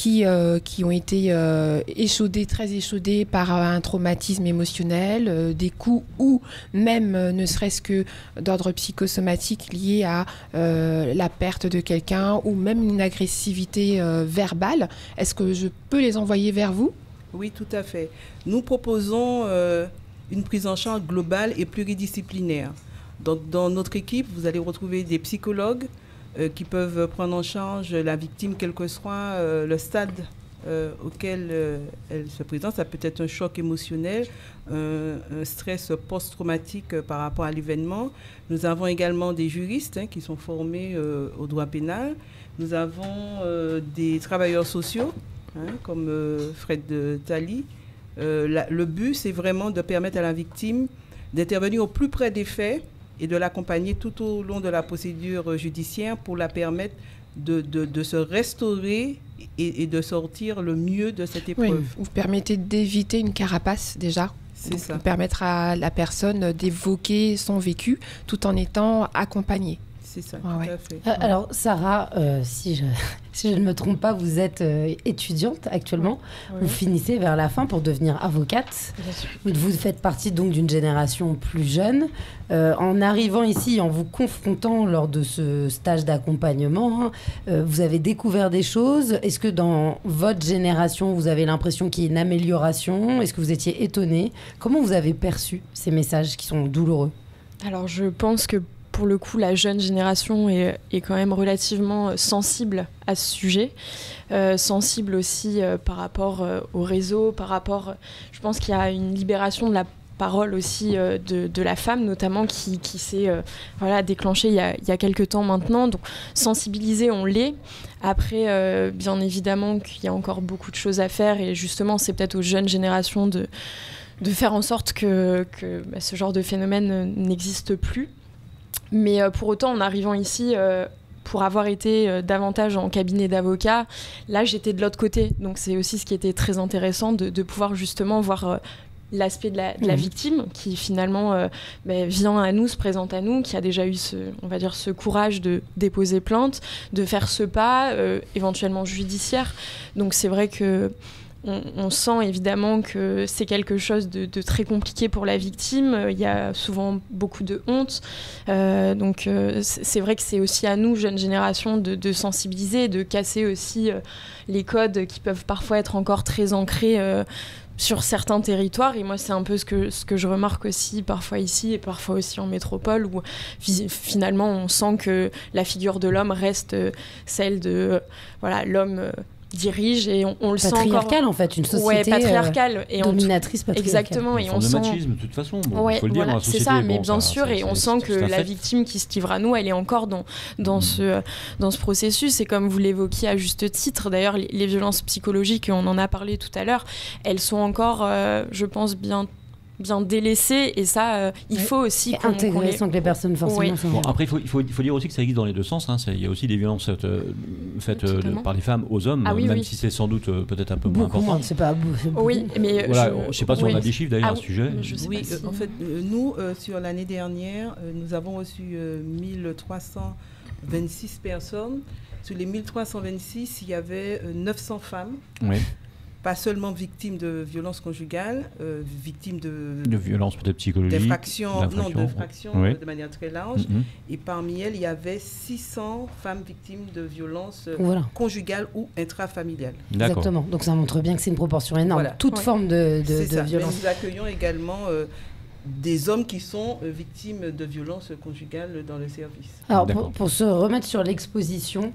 qui ont été très échaudés par un traumatisme émotionnel, des coups ou même ne serait-ce que d'ordre psychosomatique lié à la perte de quelqu'un ou même une agressivité verbale. Est-ce que je peux les envoyer vers vous ? Oui, tout à fait. Nous proposons une prise en charge globale et pluridisciplinaire. Donc, dans notre équipe, vous allez retrouver des psychologues qui peuvent prendre en charge la victime, quel que soit le stade auquel elle se présente. Ça peut être un choc émotionnel, un stress post-traumatique par rapport à l'événement. Nous avons également des juristes qui sont formés au droit pénal. Nous avons des travailleurs sociaux, comme Fred Tali. Le but, c'est vraiment de permettre à la victime d'intervenir au plus près des faits et de l'accompagner tout au long de la procédure judiciaire pour la permettre de se restaurer et de sortir le mieux de cette épreuve. Oui, vous permettez d'éviter une carapace déjà. C'est ça. Permettre à la personne d'évoquer son vécu tout en étant accompagnée. C'est ça, tout à fait. Alors, Sarah, si je ne me trompe pas, vous êtes étudiante actuellement. Oui. Vous finissez vers la fin pour devenir avocate. Vous faites partie donc d'une génération plus jeune. En arrivant ici, en vous confrontant lors de ce stage d'accompagnement, vous avez découvert des choses. Est-ce que dans votre génération, vous avez l'impression qu'il y a une amélioration ? Est-ce que vous étiez étonnée ? Comment vous avez perçu ces messages qui sont douloureux ? Alors, je pense que pour le coup, la jeune génération est quand même relativement sensible à ce sujet, sensible aussi par rapport au réseau, je pense qu'il y a une libération de la parole aussi de la femme, notamment qui s'est déclenchée il y a quelques temps maintenant. Donc, sensibiliser, on l'est. Après, bien évidemment qu'il y a encore beaucoup de choses à faire et justement, c'est peut-être aux jeunes générations de faire en sorte que ce genre de phénomène n'existe plus. Mais pour autant, en arrivant ici, pour avoir été davantage en cabinet d'avocat, là, j'étais de l'autre côté. Donc, c'est aussi ce qui était très intéressant de pouvoir justement voir l'aspect de la victime qui, finalement, vient à nous, se présente à nous, qui a déjà eu ce courage de déposer plainte, de faire ce pas, éventuellement judiciaire. Donc, c'est vrai que on sent évidemment que c'est quelque chose de très compliqué pour la victime. Il y a souvent beaucoup de honte. Donc c'est vrai que c'est aussi à nous, jeunes générations, de sensibiliser, de casser aussi les codes qui peuvent parfois être encore très ancrés sur certains territoires. Et moi, c'est un peu ce que je remarque aussi parfois ici et parfois aussi en métropole, où finalement, on sent que la figure de l'homme reste celle de l'homme dirige et on le sent encore patriarcale en fait, une société patriarcale et dominatrice patriarcale. Exactement, et on sent de machisme de toute façon, faut le dire dans la société. C'est ça, mais bien sûr, et on sent que la victime qui se livre à nous, elle est encore dans ce processus. Et comme vous l'évoquiez à juste titre, d'ailleurs les violences psychologiques, on en a parlé tout à l'heure, elles sont encore je pense bien délaissées, et ça il faut aussi intégrer sans que les personnes forcément Bon, après il faut dire aussi que ça existe dans les deux sens, il y a aussi des violences faites par les femmes aux hommes, si c'est sans doute peut-être un peu moins important. C'est pas oui, mais je sais pas si on a des chiffres d'ailleurs à ce sujet. En fait nous sur l'année dernière nous avons reçu 1326 personnes. Sur les 1326, il y avait 900 femmes. Oui. Pas seulement victimes de violences conjugales, victimes de violences peut-être psychologiques, d'infractions de manière très large. Et parmi elles, il y avait 600 femmes victimes de violences conjugales ou intrafamiliales. Exactement. Donc ça montre bien que c'est une proportion énorme. Toute forme de violence. Mais nous accueillons également des hommes qui sont victimes de violences conjugales dans le service. Alors pour se remettre sur l'exposition,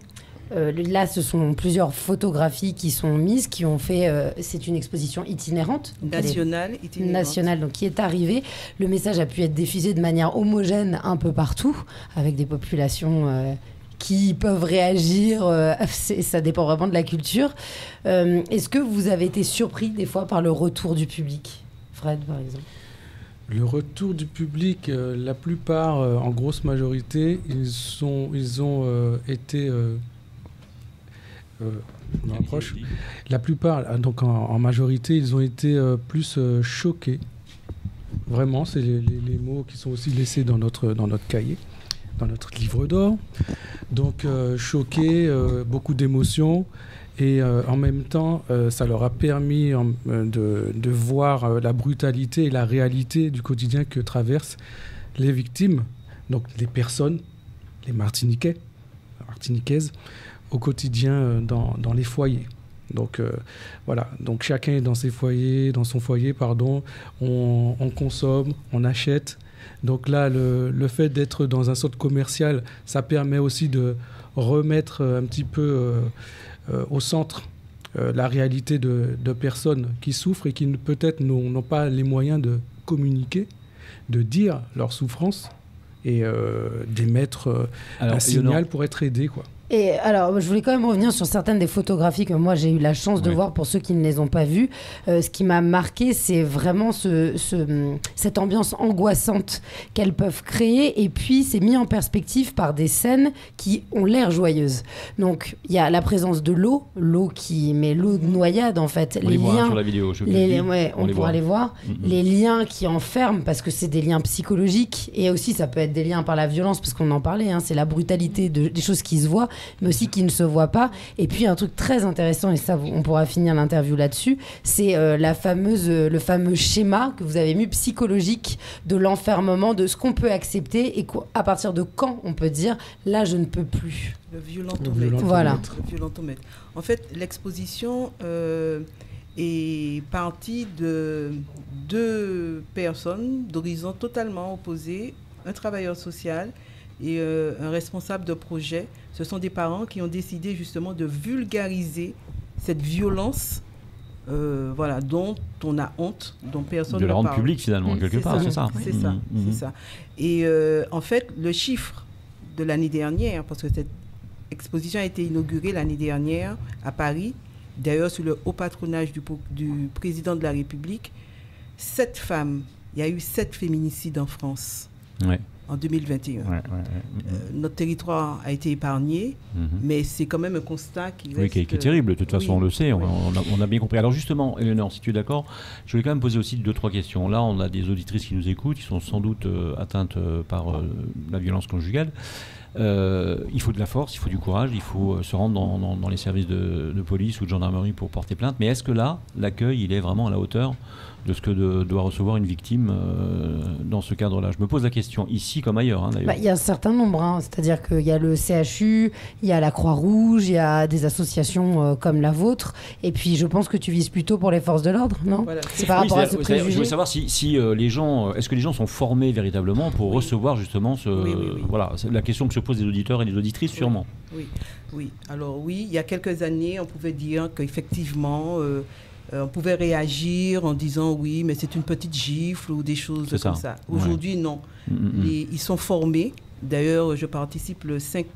là, ce sont plusieurs photographies qui sont mises, qui ont fait... c'est une exposition itinérante. Nationale, donc qui est arrivée. Le message a pu être diffusé de manière homogène un peu partout, avec des populations qui peuvent réagir. Ça dépend vraiment de la culture. Est-ce que vous avez été surpris, des fois, par le retour du public ? Fred, par exemple. Le retour du public, la plupart, en grosse majorité, ils ont été... on approche. La plupart, donc en majorité, ils ont été plus choqués. Vraiment, c'est les mots qui sont aussi laissés dans notre cahier. dans notre livre d'or. Donc choqués, beaucoup d'émotions. Et en même temps, ça leur a permis de voir la brutalité et la réalité du quotidien que traversent les victimes, donc les personnes, les Martiniquaises, au quotidien dans les foyers. Donc voilà, donc chacun est dans son foyer, on consomme, on achète. Donc là, le fait d'être dans un centre commercial, ça permet aussi de remettre un petit peu au centre la réalité de personnes qui souffrent et qui peut-être n'ont pas les moyens de communiquer, de dire leur souffrance et d'émettre un signal pour être aidé, quoi. Et alors, je voulais quand même revenir sur certaines des photographies que moi j'ai eu la chance de voir pour ceux qui ne les ont pas vues. Ce qui m'a marqué, c'est vraiment cette ambiance angoissante qu'elles peuvent créer. Et puis, c'est mis en perspective par des scènes qui ont l'air joyeuses. Donc, il y a la présence de l'eau de noyade en fait. On les voit sur la vidéo. On pourra les voir. Les liens qui enferment, parce que c'est des liens psychologiques. Et aussi, ça peut être des liens par la violence, parce qu'on en parlait. C'est la brutalité des choses qui se voient, mais aussi qui ne se voient pas. Et puis un truc très intéressant, et ça on pourra finir l'interview là-dessus, c'est le fameux schéma que vous avez mis psychologique de l'enfermement, de ce qu'on peut accepter et à partir de quand on peut dire là je ne peux plus. Le violentomètre. Voilà. Le violentomètre. En fait, l'exposition est partie de deux personnes d'horizons totalement opposés, un travailleur social et un responsable de projet. Ce sont des parents qui ont décidé justement de vulgariser cette violence dont on a honte, dont personne ne parle. De la rendre publique finalement, quelque part, c'est ça. C'est ça, c'est ça. Et en fait, le chiffre de l'année dernière, parce que cette exposition a été inaugurée l'année dernière à Paris, d'ailleurs sous le haut patronage du président de la République, 7 femmes, il y a eu 7 féminicides en France. Ouais. En 2021. Notre territoire a été épargné, mais c'est quand même un constat qui reste... Oui, qui est terrible, de toute façon, on le sait, on a bien compris. Alors justement, Éléonore, si tu es d'accord, je voulais quand même poser aussi 2-3 questions. Là, on a des auditrices qui nous écoutent, qui sont sans doute atteintes par la violence conjugale. Il faut de la force, il faut du courage, il faut se rendre dans les services de police ou de gendarmerie pour porter plainte. Mais est-ce que là, l'accueil, il est vraiment à la hauteur de ce que doit recevoir une victime dans ce cadre-là? Je me pose la question, ici comme ailleurs, d'ailleurs. Il y a un certain nombre, c'est-à-dire qu'il y a le CHU, il y a la Croix-Rouge, il y a des associations comme la vôtre, et puis je pense que tu vises plutôt pour les forces de l'ordre, non? Voilà. C'est par rapport à ce préjugé. Je voulais savoir si les gens, est-ce que les gens sont formés véritablement pour recevoir justement Voilà, c'est la question que se posent les auditeurs et les auditrices, sûrement. Oui. Alors oui, il y a quelques années, on pouvait dire qu'effectivement... on pouvait réagir en disant oui, mais c'est une petite gifle ou des choses comme ça. Aujourd'hui, non. Ils sont formés. D'ailleurs, je participe le 5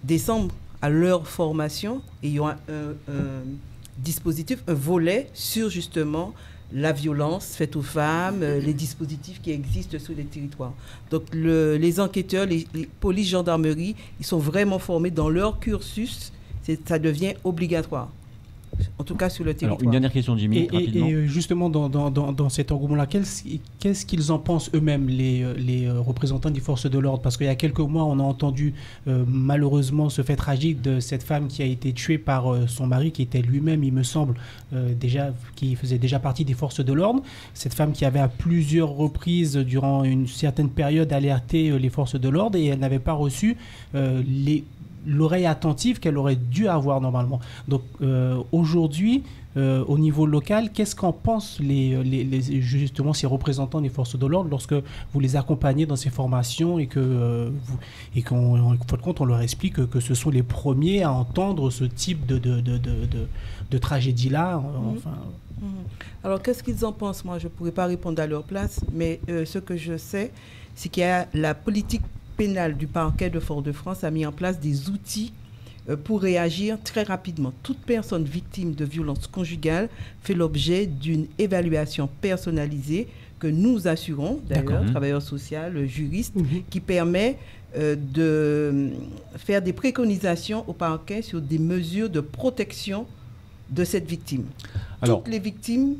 décembre à leur formation et il y aura un dispositif, un volet sur justement la violence faite aux femmes, les dispositifs qui existent sur les territoires. Donc les enquêteurs, les polices, gendarmeries, ils sont vraiment formés dans leur cursus. Ça devient obligatoire. En tout cas sur le territoire. Alors, une dernière question, Jimmy, rapidement. Et justement, dans cet engouement-là, qu'est-ce qu'ils en pensent eux-mêmes, les représentants des forces de l'ordre? Parce qu'il y a quelques mois, on a entendu malheureusement ce fait tragique de cette femme qui a été tuée par son mari, qui était lui-même, il me semble, qui faisait déjà partie des forces de l'ordre. Cette femme qui avait à plusieurs reprises, durant une certaine période, alerté les forces de l'ordre et elle n'avait pas reçu l'oreille attentive qu'elle aurait dû avoir normalement. Donc aujourd'hui, au niveau local, qu'est-ce qu'en pensent justement ces représentants des forces de l'ordre lorsque vous les accompagnez dans ces formations et qu'en fin de compte, on leur explique que ce sont les premiers à entendre ce type de tragédie-là Alors, qu'est-ce qu'ils en pensent? Moi, je ne pourrais pas répondre à leur place, mais ce que je sais, c'est qu'il y a la politique pénale du parquet de Fort-de-France a mis en place des outils pour réagir très rapidement. Toute personne victime de violences conjugales fait l'objet d'une évaluation personnalisée que nous assurons, d'ailleurs, travailleurs sociaux, juristes, qui permet de faire des préconisations au parquet sur des mesures de protection de cette victime. Alors, toutes les victimes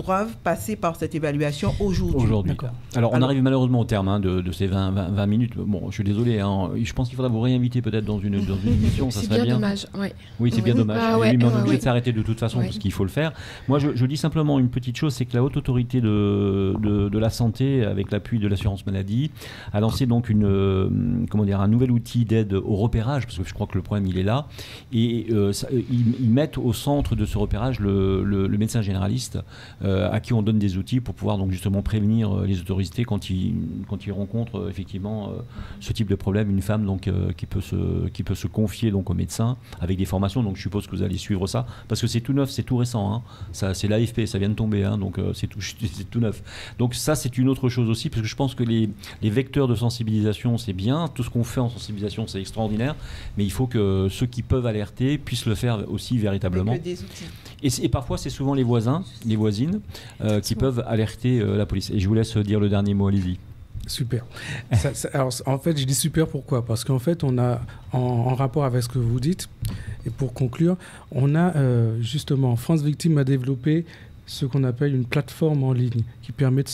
doivent passer par cette évaluation aujourd'hui. Alors, on arrive malheureusement au terme de ces 20 minutes. Bon, je suis désolé, je pense qu'il faudra vous réinviter peut-être dans une émission, ça serait bien. C'est bien dommage, Oui, c'est bien dommage. Mais on est obligé de s'arrêter de toute façon parce qu'il faut le faire. Moi, je dis simplement une petite chose, c'est que la Haute Autorité de la Santé, avec l'appui de l'assurance maladie, a lancé donc un nouvel outil d'aide au repérage, parce que je crois que le problème, il est là. Et ils mettent au centre de ce repérage le médecin généraliste à qui on donne des outils pour pouvoir donc justement prévenir les autorités quand ils rencontrent effectivement ce type de problème, une femme donc qui peut se confier donc au médecin avec des formations. Donc je suppose que vous allez suivre ça parce que c'est tout neuf, c'est tout récent. Ça, c'est l'AFP, ça vient de tomber, donc c'est tout neuf. Donc ça, c'est une autre chose aussi, parce que je pense que les vecteurs de sensibilisation, c'est bien, tout ce qu'on fait en sensibilisation, c'est extraordinaire, mais il faut que ceux qui peuvent alerter puissent le faire aussi véritablement. Avec des outils. Et parfois, c'est souvent les voisins, les voisines qui peuvent alerter la police. Et je vous laisse dire le dernier mot, allez-y. Super. Alors, en fait, je dis super pourquoi ? Parce qu'en fait, on a, en rapport avec ce que vous dites, et pour conclure, on a justement, France Victime a développé ce qu'on appelle une plateforme en ligne qui permet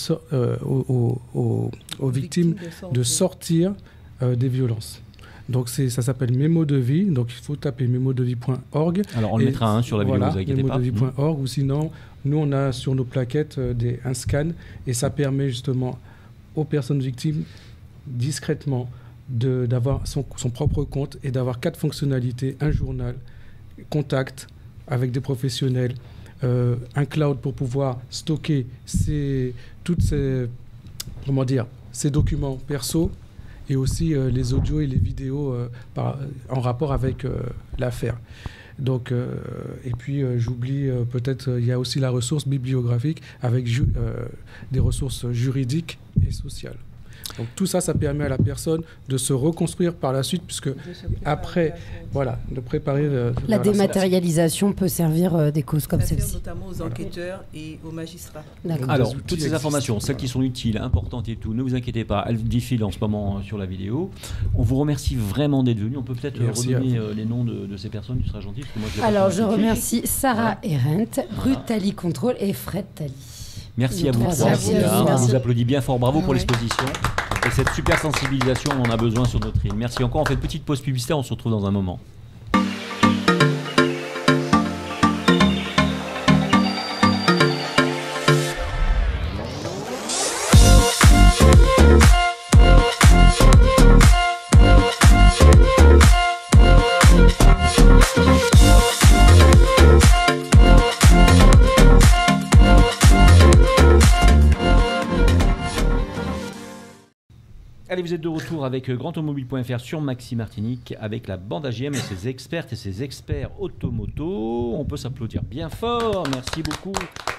aux victimes de sortir des violences. Donc ça s'appelle Mémo de vie, donc il faut taper mémodevie.org. Alors on le mettra sur la vidéo, vous inquiétez pas. Mémodevie.org, ou sinon, nous on a sur nos plaquettes un scan, et ça permet justement aux personnes victimes discrètement d'avoir son propre compte et d'avoir 4 fonctionnalités: un journal, contact avec des professionnels, un cloud pour pouvoir stocker ces documents perso, et aussi les audios et les vidéos en rapport avec l'affaire. Donc, et puis j'oublie peut-être, il y a aussi la ressource bibliographique avec des ressources juridiques et sociales. Donc tout ça, ça permet à la personne de se reconstruire par la suite, puisque après, de préparer... la dématérialisation peut servir des causes comme celle-ci. Notamment aux enquêteurs et aux magistrats. Alors, toutes ces informations, celles qui sont utiles, importantes et tout, ne vous inquiétez pas, elles défilent en ce moment sur la vidéo. On vous remercie vraiment d'être venus. On peut peut-être redonner les noms de ces personnes, tu seras gentil. Alors, je remercie Sarah Arendt, Ruth Tali Control et Fred Tali. Merci à vous trois. On vous applaudit bien fort. Bravo pour l'exposition. Et cette super sensibilisation, on en a besoin sur notre île. Merci encore. On fait une petite pause publicitaire. On se retrouve dans un moment. Allez, vous êtes de retour avec grandautomobile.fr sur Maxi Martinique, avec la bande AGM et ses expertes et ses experts automoto. On peut s'applaudir bien fort. Merci beaucoup.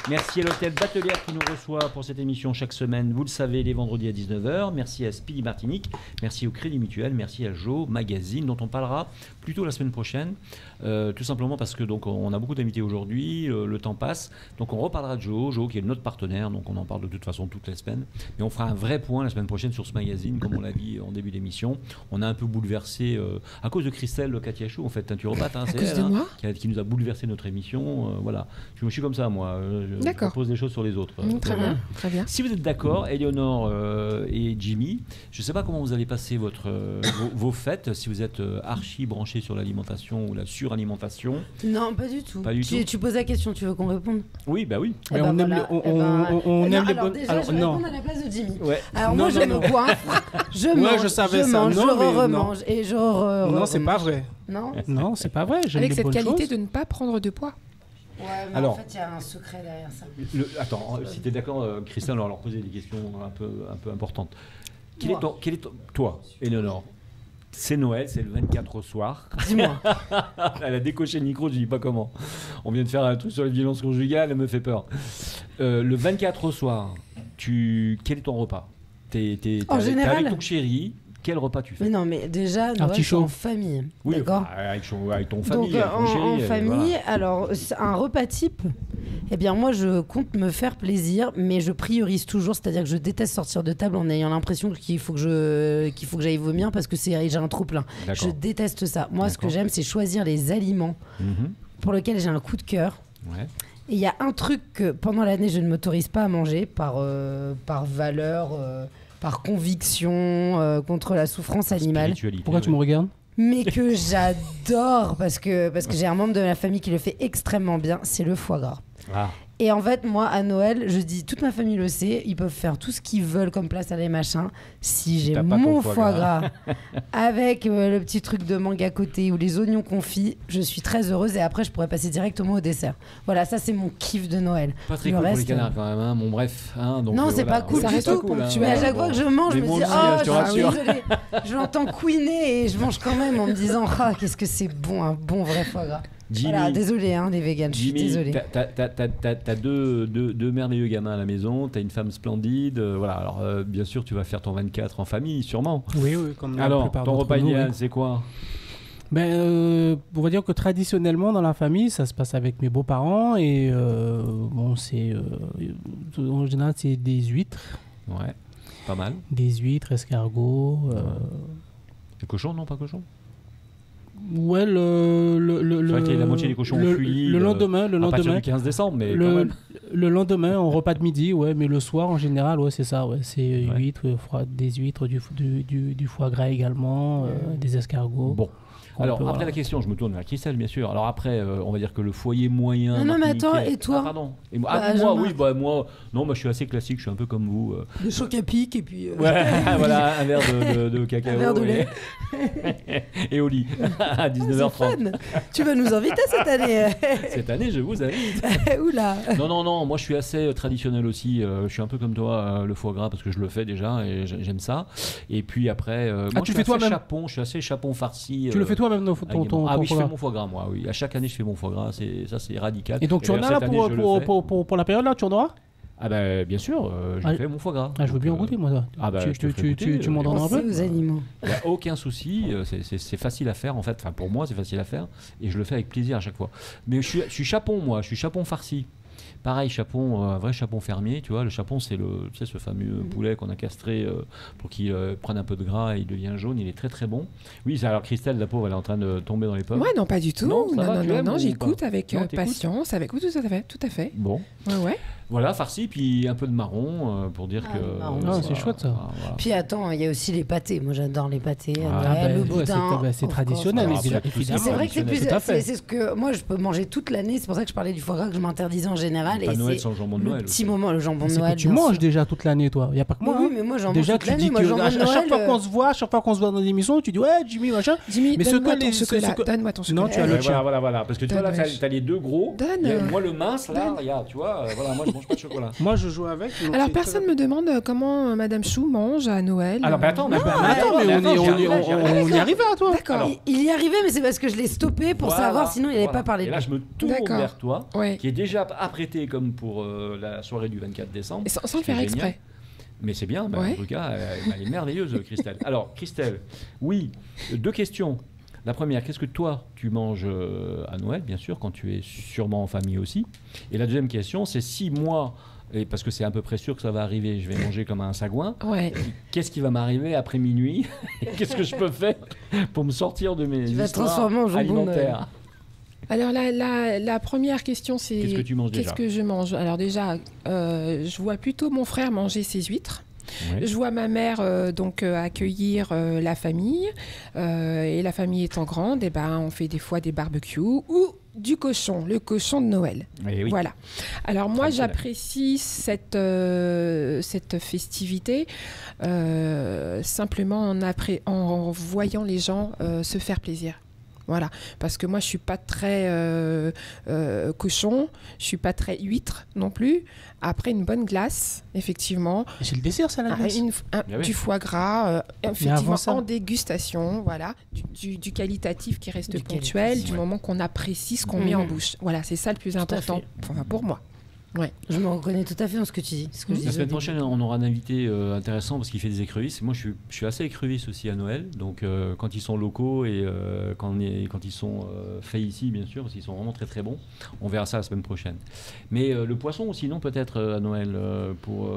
Merci à l'hôtel Batelière qui nous reçoit pour cette émission chaque semaine. Vous le savez, les vendredis à 19h. Merci à Speedy Martinique. Merci au Crédit Mutuel. Merci à Joe Magazine, dont on parlera plutôt la semaine prochaine. Tout simplement parce que donc, on a beaucoup d'invités aujourd'hui. Le temps passe. Donc on reparlera de Joe qui est notre partenaire. Donc on en parle de toute façon toutes les semaines. Mais on fera un vrai point la semaine prochaine sur ce magazine, comme on l'a dit en début d'émission. On a un peu bouleversé à cause de Christelle Katiachou, en fait, teinturopathe. C'est elle qui nous a bouleversé notre émission. Voilà. Je suis comme ça, moi. Je propose des choses sur les autres. Très bien, très bien. Si vous êtes d'accord, Éléonore et Jimmy, je ne sais pas comment vous allez passer vos fêtes, si vous êtes archi branchés sur l'alimentation ou la suralimentation. Non, pas du tout. Tu poses la question, tu veux qu'on réponde ? Oui, bah oui. Mais on aime les bonnes... Déjà, je vais répondre à la place de Jimmy. Ouais. Alors moi, je me coiffe, je mange, je remange et je Non, c'est pas vrai. Non, c'est pas vrai. Avec cette qualité de ne pas prendre de poids. Ouais, mais alors, en fait, il y a un secret derrière ça. Attends, si tu es d'accord, Christelle, on va leur poser des questions un peu importantes. Quel est toi, Éléonore, c'est Noël, c'est le 24 au soir. Dis-moi. Elle a décoché le micro, je ne dis pas comment. On vient de faire un truc sur les violences conjugales, elle me fait peur. Le 24 au soir, quel est ton repas ? T'es avec ton chéri. Quel repas tu fais ? Mais non, mais déjà, Noël, c'est en famille. Oui, d'accord. Avec ton famille. Donc, avec ton chéri, en famille, voilà. alors, un repas type, eh bien, moi, je compte me faire plaisir, mais je priorise toujours, c'est-à-dire que je déteste sortir de table en ayant l'impression qu'il faut que j'aille vomir parce que j'ai un trop-plein. Je déteste ça. Moi, ce que j'aime, c'est choisir les aliments pour lesquels j'ai un coup de cœur. Ouais. Et il y a un truc que pendant l'année, je ne m'autorise pas à manger par valeur, par conviction contre la souffrance animale. Pourquoi tu me regardes ? Mais que j'adore parce que j'ai un membre de ma famille qui le fait extrêmement bien, c'est le foie gras. Ah. Et en fait, moi, à Noël, je dis, toute ma famille le sait, ils peuvent faire tout ce qu'ils veulent comme plat salé, machin. Si j'ai mon foie gras avec le petit truc de mangue à côté ou les oignons confits, je suis très heureuse et après, je pourrais passer directement au dessert. Voilà, ça, c'est mon kiff de Noël. Pas très cool pour les canards quand même, hein. Bon, bref. Hein, donc, non, c'est pas cool du tout. Cool, hein, mais à chaque fois que je mange, je me dis, je suis désolée. Je l'entends couiner et je mange quand même en me disant, qu'est-ce que c'est bon, un bon vrai foie gras. Jimmy, voilà, désolé les véganes, je suis désolé. T'as deux merveilleux gamins à la maison, t'as une femme splendide, voilà. Alors bien sûr tu vas faire ton 24 en famille, sûrement. Oui, comme la alors plupart ton repas nous, idéal, c'est quoi? On va dire que traditionnellement dans la famille, ça se passe avec mes beaux-parents et c'est en général c'est des huîtres. Ouais, pas mal. Des huîtres, escargots. Le cochon, non, pas cochon. Ouais, c'est vrai qu'il y a la moitié des cochons fuient. Le lendemain, à partir du 15 décembre, mais quand même. Le lendemain, en repas de midi, ouais, mais le soir en général, ouais, c'est ça, ouais, c'est huîtres, des huîtres, du foie gras également, des escargots. Bon. Alors, après la question, je me tourne vers Christelle, bien sûr. Alors après, on va dire que le foyer moyen... Non, mais attends, et toi? Pardon. Et moi, moi, non, je suis assez classique, je suis un peu comme vous. Le choc à pic, et puis... Ouais, voilà, un verre de cacao. Un verre de lait. Et au lit, à 19h30. Tu vas nous inviter cette année? Cette année, je vous invite. Oula. Non, moi je suis assez traditionnel aussi. Je suis un peu comme toi, le foie gras, parce que je le fais déjà, et j'aime ça. Et puis après, moi tu fais toi-même? Je suis assez chapon farci. Tu le fais toi-même oui, je fais mon foie gras, moi. Oui. À chaque année, je fais mon foie gras. Ça, c'est radical. Et donc, tu en as là pour la période là, tu en auras? Ah ben bien sûr, je fais mon foie gras. Je veux bien en goûter, moi. Tu m'en donnes un peu? Aux animaux. Il n'y a aucun souci. C'est facile à faire, en fait. Enfin, pour moi, c'est facile à faire. Et je le fais avec plaisir à chaque fois. Mais je suis chapon, moi. Je suis chapon farci. Pareil, chapon, un vrai chapon fermier, tu vois. Le chapon, c'est ce fameux poulet qu'on a castré pour qu'il prenne un peu de gras et il devient jaune. Il est très très bon. Oui, alors Christelle, la pauvre, elle est en train de tomber dans les pommes. Ouais, non, pas du tout. Non, j'écoute avec patience. Oui, tout à fait. Bon. Ouais. Voilà, farci, puis un peu de marron pour dire que... c'est chouette ça. Voilà. Puis attends, il y a aussi les pâtés. Moi j'adore les pâtés. Le boudin. C'est traditionnel. C'est vrai que c'est plus... C'est ce que moi je peux manger toute l'année. C'est pour ça que je parlais du foie gras que je m'interdisais en général. Pas Noël sans le jambon de Noël. Petit moment, le jambon de Noël. Tu manges déjà toute l'année, toi. Il n'y a pas que moi. Oui, mais moi j'en mange déjà, toute l'année. À chaque fois qu'on se voit, dans des émissions, tu dis ouais, Jimmy, machin. Jimmy, donne-moi ton chocolat. Donne-moi ton chocolat. Non, tu as le tien. Voilà. Parce que tu vois là, t'as les deux gros. Moi le mince là, regarde, tu vois. Voilà, moi je mange pas de chocolat. Je joue avec. Alors personne me demande comment Madame Chou mange à Noël. Alors attends, mais on y arrivait à toi. D'accord. Il y arrivait, mais c'est parce que je l'ai stoppé pour savoir, sinon il n'allait pas parler. Et là je me tourne vers toi, qui est déjà apprêté comme pour la soirée du 24 décembre. Et sans le faire exprès. Mais c'est bien, en tout cas, elle est merveilleuse, Christelle. Alors Christelle, oui, deux questions. La première, qu'est-ce que toi, tu manges à Noël, bien sûr, quand tu es sûrement en famille aussi. Et la deuxième question, c'est si moi... Et parce que c'est à peu près sûr que ça va arriver, je vais manger comme un sagouin. Ouais. Qu'est-ce qui va m'arriver après minuit? Qu'est-ce que je peux faire pour me sortir de mes histoires alimentaires? Alors la première question, c'est qu'est-ce que tu manges déjà? Qu'est-ce que je mange? Alors déjà, je vois plutôt mon frère manger ses huîtres. Oui. Je vois ma mère accueillir la famille et la famille étant grande, et on fait des fois des barbecues ou du cochon, le cochon de Noël. Oui. Voilà. Alors moi, j'apprécie cette festivité simplement en voyant les gens se faire plaisir. Voilà, parce que moi je suis pas très cochon, je suis pas très huître non plus. Après une bonne glace, effectivement. Et c'est le dessert, ça, la glace. Du foie gras, effectivement en dégustation, voilà, du qualitatif qui reste ponctuel, du moment qu'on apprécie ce qu'on met en bouche. Voilà, c'est ça le plus important, pour moi. Ouais. Je me reconnais tout à fait dans ce que tu dis. La semaine prochaine, on aura un invité intéressant parce qu'il fait des écrevisses. Moi, je suis assez écrevisse aussi à Noël. Donc, quand ils sont locaux et quand ils sont faits ici, bien sûr, parce qu'ils sont vraiment très très bons, on verra ça la semaine prochaine. Mais le poisson aussi, non, peut-être à Noël pour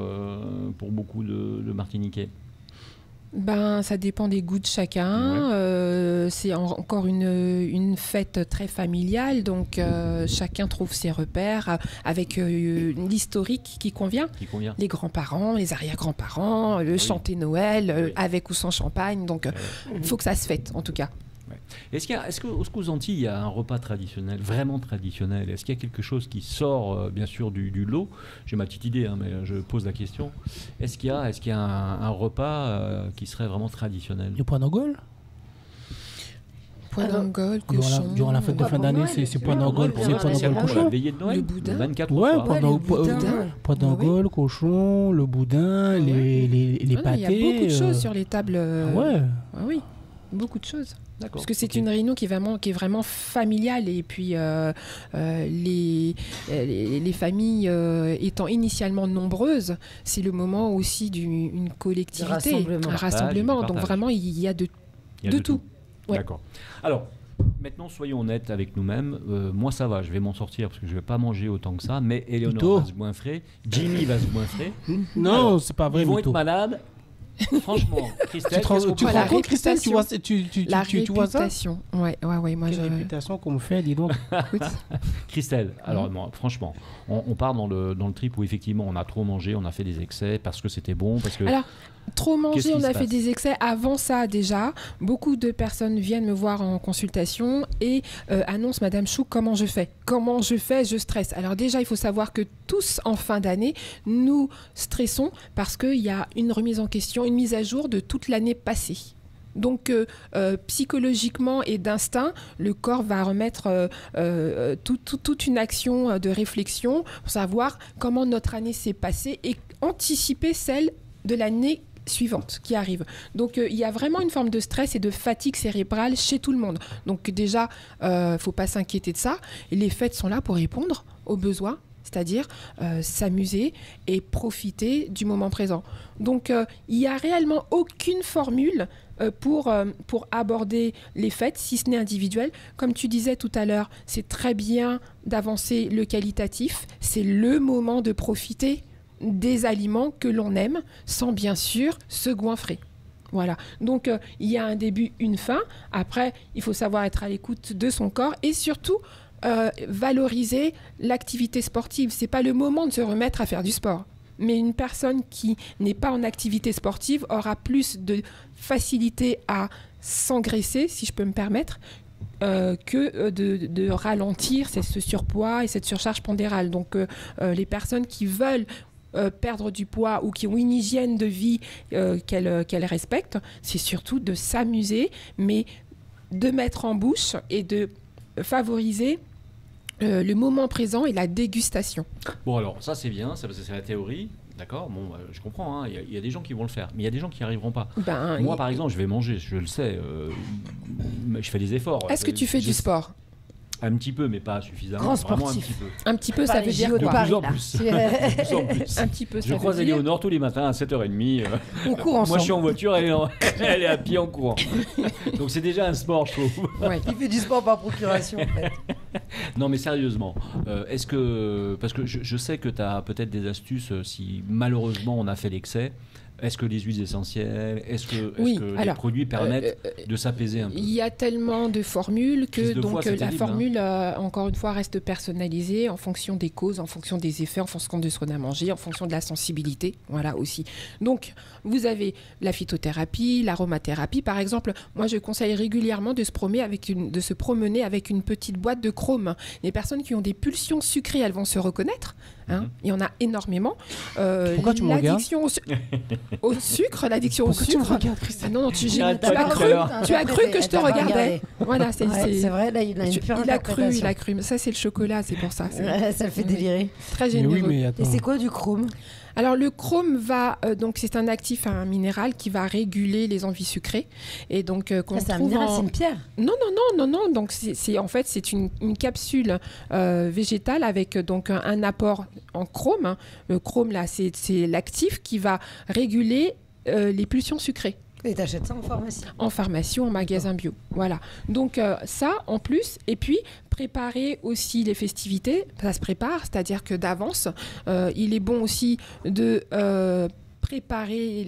beaucoup de Martiniquais. Ça dépend des goûts de chacun. Ouais. C'est encore une fête très familiale, donc chacun trouve ses repères avec l'historique qui convient. Les grands-parents, les arrière-grands-parents, le chanter Noël, avec ou sans champagne. Donc, il faut que ça se fête, en tout cas. Ouais. Est-ce qu'aux Antilles, il y a un repas traditionnel, vraiment traditionnel? Est-ce qu'il y a quelque chose qui sort, bien sûr, du lot? J'ai ma petite idée, mais je pose la question. Est-ce qu'il y a un repas qui serait vraiment traditionnel? Le pois d'Angole? Pois d'Angole, cochon. Durant la fête de fin d'année, c'est pois d'Angole, cochon. La veillée de Noël, le boudin. Le 24 pois d'Angole, cochon, le boudin, les pâtés. Il y a beaucoup de choses sur les tables. Ouais. Ah oui, beaucoup de choses. Parce que c'est une réunion qui est vraiment familiale, et puis les familles étant initialement nombreuses, c'est le moment aussi d'une collectivité, un rassemblement. Donc vraiment, il y a de tout. Ouais. D'accord. Alors, maintenant, soyons honnêtes avec nous-mêmes. Moi, ça va, je vais m'en sortir parce que je ne vais pas manger autant que ça, mais Éléonore va se goinfrer, Jimmy va se goinfrer. Non, c'est pas vrai. Ils vont être malades. Franchement, Christelle, tu te rends compte, Christelle, tu vois ça? Ouais, moi quelle réputation qu'on me fait, dis donc. Christelle, alors franchement, on part dans le trip où effectivement on a trop mangé, on a fait des excès parce que c'était bon, parce que... Alors, trop manger, on a fait des excès. Avant ça, déjà, beaucoup de personnes viennent me voir en consultation et annoncent, Madame Chou, comment je fais, je stresse. Alors déjà, il faut savoir que tous, en fin d'année, nous stressons parce qu'il y a une remise en question, une mise à jour de toute l'année passée. Donc, psychologiquement et d'instinct, le corps va remettre toute une action de réflexion pour savoir comment notre année s'est passée et anticiper celle de l'année suivante qui arrive. Donc, il y a vraiment une forme de stress et de fatigue cérébrale chez tout le monde. Donc, déjà, faut pas s'inquiéter de ça. Et les fêtes sont là pour répondre aux besoins, c'est-à-dire s'amuser et profiter du moment présent. Donc, il n'y a réellement aucune formule pour aborder les fêtes, si ce n'est individuel. Comme tu disais tout à l'heure, c'est très bien d'avancer le qualitatif. C'est le moment de profiter des aliments que l'on aime, sans bien sûr se goinfrer. Voilà. Donc, il y a un début, une fin. Après, il faut savoir être à l'écoute de son corps et surtout valoriser l'activité sportive. C'est pas le moment de se remettre à faire du sport. Mais une personne qui n'est pas en activité sportive aura plus de facilité à s'engraisser, si je peux me permettre, que de ralentir ce surpoids et cette surcharge pondérale. Donc, les personnes qui veulent perdre du poids ou qui ont une hygiène de vie qu'elles respectent, c'est surtout de s'amuser, mais de mettre en bouche et de favoriser le moment présent et la dégustation. Bon, alors ça c'est bien, c'est la théorie, d'accord, bon, je comprends, il y a des gens qui vont le faire, mais il y a des gens qui n'y arriveront pas. Moi par exemple, je vais manger, je le sais, je fais des efforts. Est-ce que tu fais du sport ? Un petit peu, mais pas suffisamment. Grand sportif. Un petit peu, ça veut dire de quoi ? Plus en plus. Un petit peu, ça je croise veut dire... Éléonore tous les matins à 7h30. On court ensemble. Moi, je suis en voiture, elle est à pied en courant. Donc, c'est déjà un sport, je trouve. Ouais. Il fait du sport par procuration, en fait. Non, mais sérieusement, est-ce que... Parce que je sais que tu as peut-être des astuces si malheureusement on a fait l'excès. Est-ce que les huiles essentielles, est-ce que les produits permettent de s'apaiser un peu ? Il y a tellement de formules que donc la formule, encore une fois, reste personnalisée en fonction des causes, en fonction des effets, en fonction de ce qu'on a mangé, en fonction de la sensibilité, voilà aussi. Donc, vous avez la phytothérapie, l'aromathérapie, par exemple. Moi, je conseille régulièrement de se promener avec une petite boîte de chrome. Les personnes qui ont des pulsions sucrées, elles vont se reconnaître. Il y en a énormément. Pourquoi tu me regardes ? Au sucre, l'addiction au sucre. Tu me regardes, Christelle ? Non, tu as cru que je te regardais. Voilà, c'est vrai, là, il a une pure interprétation. Il a cru. Ça, c'est le chocolat, c'est pour ça. Ça le fait délirer. Très généreux. Oui, mais attends. Et c'est quoi du chrome ? Alors le chrome donc c'est un actif, un minéral qui va réguler les envies sucrées et donc c'est un minéral, c'est une pierre. Non. Donc c'est une capsule végétale avec donc un apport en chrome. Le chrome là, c'est l'actif qui va réguler les pulsions sucrées. Et t'achètes ça en pharmacie ? En pharmacie ou en magasin bio. Voilà. Donc ça en plus. Et puis préparer aussi les festivités. Ça se prépare, c'est-à-dire que d'avance, il est bon aussi de préparer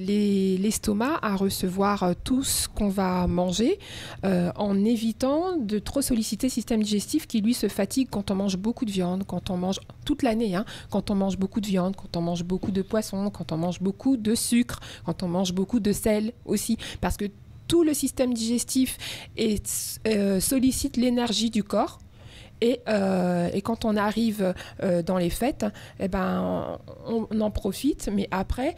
l'estomac à recevoir tout ce qu'on va manger en évitant de trop solliciter le système digestif qui, lui, se fatigue quand on mange beaucoup de viande, quand on mange toute l'année, quand on mange beaucoup de viande, quand on mange beaucoup de poisson, quand on mange beaucoup de sucre, quand on mange beaucoup de sel aussi. Parce que tout le système digestif sollicite l'énergie du corps. Et quand on arrive dans les fêtes, on en profite, mais après,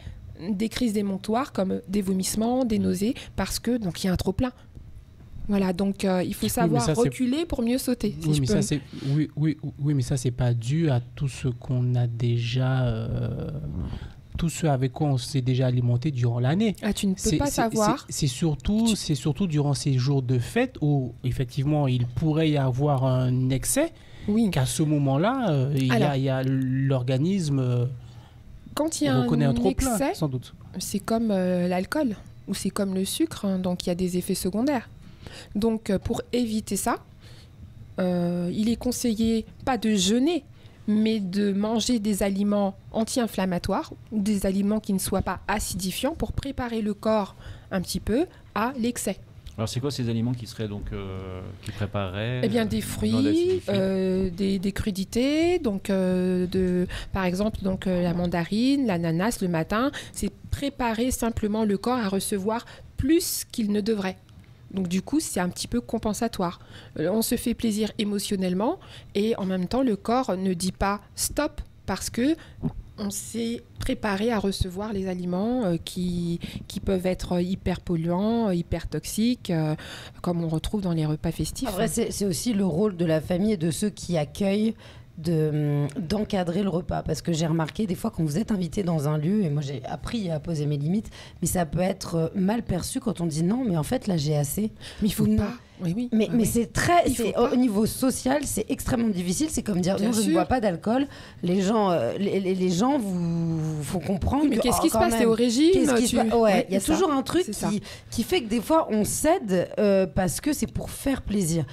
des crises démontoires comme des vomissements, des nausées, parce que donc il y a un trop-plein. Voilà, donc il faut savoir reculer pour mieux sauter. Mais ça, c'est pas dû à tout ce qu'on a déjà... tout ce avec quoi on s'est déjà alimenté durant l'année. Ah, tu ne peux pas savoir. C'est surtout durant ces jours de fête où, effectivement, il pourrait y avoir un excès, qu'à ce moment-là, il y a l'organisme quand il y a un trop-plein, excès, sans doute. C'est comme l'alcool ou c'est comme le sucre, donc il y a des effets secondaires. Donc, pour éviter ça, il est conseillé pas de jeûner, mais de manger des aliments anti-inflammatoires ou des aliments qui ne soient pas acidifiants pour préparer le corps un petit peu à l'excès. Alors, c'est quoi ces aliments qui seraient donc qui prépareraient des fruits, des crudités, donc par exemple la mandarine, l'ananas le matin, c'est préparer simplement le corps à recevoir plus qu'il ne devrait. Donc du coup, c'est un petit peu compensatoire. On se fait plaisir émotionnellement et en même temps, le corps ne dit pas stop parce que on s'est préparé à recevoir les aliments qui peuvent être hyper polluants, hyper toxiques, comme on retrouve dans les repas festifs. En vrai, c'est aussi le rôle de la famille et de ceux qui accueillent d'encadrer le repas, parce que j'ai remarqué des fois quand vous êtes invité dans un lieu, et moi j'ai appris à poser mes limites, mais ça peut être mal perçu quand on dit non mais en fait là j'ai assez, mais il faut pas. Oui. Mais c'est très, au niveau social c'est extrêmement difficile. C'est comme dire non, je ne bois pas d'alcool. Les gens vous font comprendre mais qu'est-ce qui se passe, c'est au régime, il y a toujours un truc qui fait que des fois on cède parce que c'est pour faire plaisir.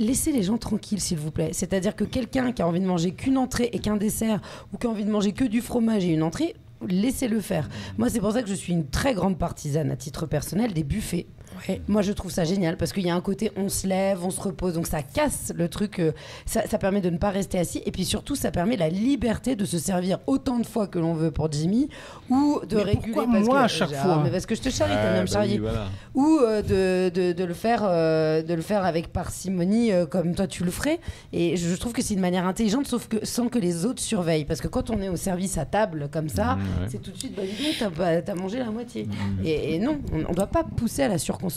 Laissez les gens tranquilles, s'il vous plaît. C'est-à-dire que quelqu'un qui a envie de manger qu'une entrée et qu'un dessert, ou qui a envie de manger que du fromage et une entrée, laissez-le faire. Moi, c'est pour ça que je suis une très grande partisane, à titre personnel, des buffets. Ouais. Moi, je trouve ça génial parce qu'il y a un côté, on se lève, on se repose, donc ça casse le truc, ça permet de ne pas rester assis, et puis surtout, ça permet la liberté de se servir autant de fois que l'on veut pour Jimmy, ou de réguler. Pourquoi moi à chaque fois mais parce que je te charrie, t'aimes bien me charrier. Voilà. Ou de le faire avec parcimonie, comme toi tu le ferais. Et je trouve que c'est une manière intelligente, sauf que sans que les autres surveillent. Parce que quand on est au service à table comme ça, c'est tout de suite, t'as mangé la moitié. Et non, on ne doit pas pousser à la surconsommation.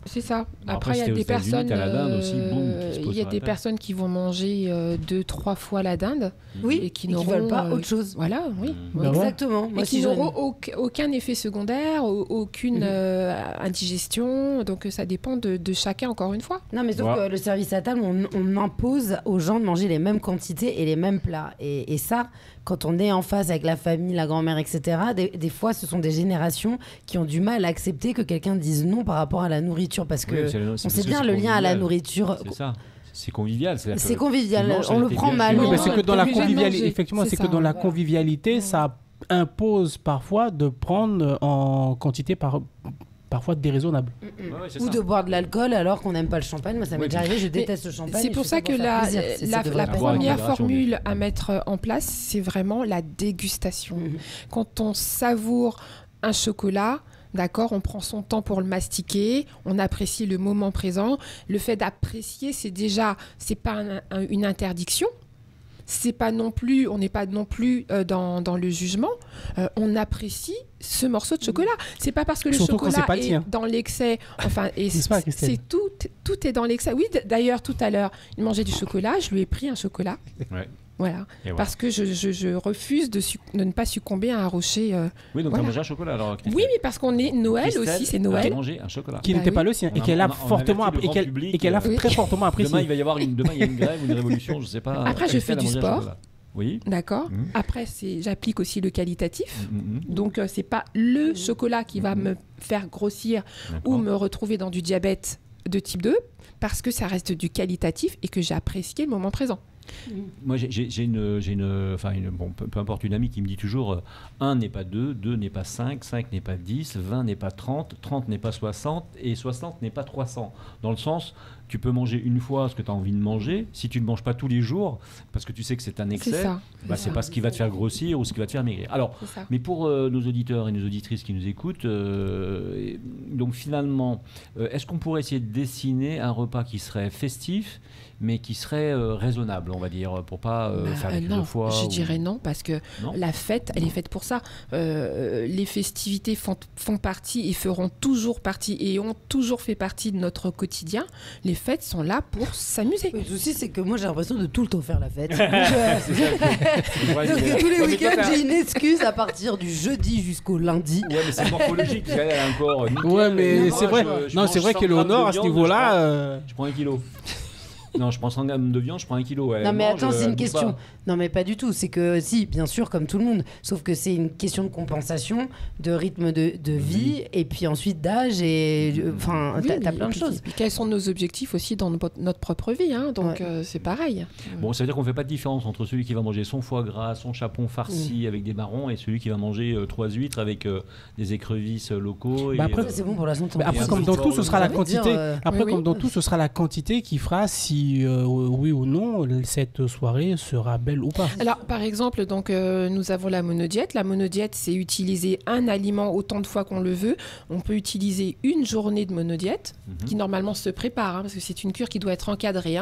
C'est ça. Après, il y a des personnes. Il y a des personnes qui vont manger 2-3 fois la dinde. Oui. Et qui ne veulent pas autre chose. Voilà, oui. Exactement. Et qui n'auront aucun effet secondaire, aucune indigestion. Donc ça dépend de chacun, encore une fois. Non, mais sauf que le service à table, on impose aux gens de manger les mêmes quantités et les mêmes plats. Et ça, quand on est en face avec la famille, la grand-mère, etc., des fois, ce sont des générations qui ont du mal à accepter que quelqu'un dise non par rapport à la nourriture, parce que on sait bien le lien à la nourriture. C'est ça. C'est convivial. C'est convivial. On le prend mal. Oui, mais c'est que dans la convivialité, effectivement, c'est que dans la convivialité, ça impose parfois de prendre en quantité parfois déraisonnable. Ou de boire de l'alcool alors qu'on n'aime pas le champagne. Moi, ça m'est déjà arrivé, je déteste le champagne. C'est pour ça que la première formule à mettre en place, c'est vraiment la dégustation. Quand on savoure un chocolat, d'accord, on prend son temps pour le mastiquer, on apprécie le moment présent. Le fait d'apprécier, c'est pas une interdiction. C'est pas non plus, on n'est pas non plus dans le jugement. On apprécie ce morceau de chocolat. C'est pas parce que le chocolat est dans l'excès. Enfin, c'est tout est dans l'excès. Oui, d'ailleurs, tout à l'heure, il mangeait du chocolat. Je lui ai pris un chocolat. Ouais. Voilà. Parce que je refuse de ne pas succomber à un rocher. Oui, donc tu as mangé un chocolat alors. Oui, mais parce qu'on est Noël aussi, c'est Noël. Tu as mangé un chocolat. Qui n'était pas le sien et qu'elle a fortement et qu'elle a très fortement apprécié. Demain, il y a une grève ou une révolution, je sais pas. Après, je fais du sport. Oui. D'accord. Après, j'applique aussi le qualitatif. Donc, c'est pas le chocolat qui va me faire grossir ou me retrouver dans du diabète de type 2, parce que ça reste du qualitatif et que j'ai apprécié le moment présent. Moi, peu importe, une amie qui me dit toujours 1 n'est pas 2, 2 n'est pas 5, 5 n'est pas 10, 20 n'est pas 30, 30 n'est pas 60 et 60 n'est pas 300. Dans le sens, tu peux manger une fois ce que tu as envie de manger. Si tu ne manges pas tous les jours, parce que tu sais que c'est un excès, c'est pas ce qui va te faire grossir ou ce qui va te faire maigrir. Alors, mais pour nos auditeurs et nos auditrices qui nous écoutent, donc finalement, est-ce qu'on pourrait essayer de dessiner un repas qui serait festif, mais qui serait raisonnable, on va dire, pour pas faire des non, fois je dirais non, parce que la fête, elle est faite pour ça. Les festivités font partie et feront toujours partie et ont toujours fait partie de notre quotidien. Les fêtes sont là pour s'amuser. Le souci, c'est que moi, j'ai l'impression de tout le temps faire la fête. Donc, tous les week-ends, j'ai une excuse à partir du jeudi jusqu'au lundi. Ouais, mais c'est morphologique. Elle a encore nickel. Ouais, mais c'est vrai. Non, c'est vrai qu'Éléonore, à ce niveau-là... Je prends 1 kilo. Non, je prends 100 grammes de viande, je prends 1 kilo. Non, mais attends, c'est une question. Non, mais pas du tout. C'est que, si, bien sûr, comme tout le monde. Sauf que c'est une question de compensation, de rythme de vie, et puis ensuite d'âge, et. Enfin, t'as plein de choses. Et puis, quels sont nos objectifs aussi dans notre propre vie, hein, donc c'est pareil. Bon, ça veut dire qu'on ne fait pas de différence entre celui qui va manger son foie gras, son chapon farci avec des marrons, et celui qui va manger 3 huîtres avec des écrevisses locaux. Bah après, c'est bon pour la santé. Après, comme dans tout, ce sera la quantité. Après, comme dans tout, ce sera la quantité qui fera si oui ou non cette soirée sera belle ou pas. Alors par exemple, donc nous avons la monodiète. La monodiète, c'est utiliser un aliment autant de fois qu'on le veut. On peut utiliser une journée de monodiète qui normalement se prépare, parce que c'est une cure qui doit être encadrée.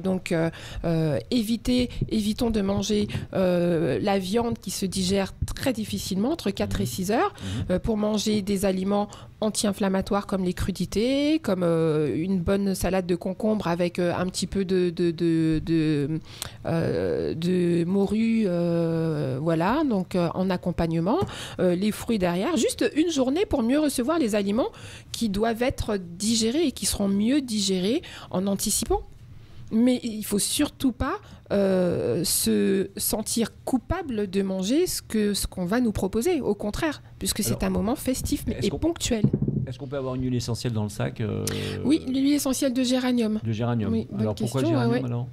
Donc évitons de manger la viande qui se digère très difficilement, entre 4 et 6 heures, pour manger des aliments anti-inflammatoires comme les crudités, comme une bonne salade de concombre avec un petit peu de morue, voilà, donc en accompagnement, les fruits derrière, juste une journée pour mieux recevoir les aliments qui doivent être digérés et qui seront mieux digérés en anticipant. Mais il ne faut surtout pas se sentir coupable de manger ce qu'on va nous proposer, au contraire, puisque c'est un moment festif et ponctuel. Est-ce qu'on peut avoir une huile essentielle dans le sac Oui, l'huile essentielle de géranium. De géranium. Oui, alors pourquoi le géranium alors ?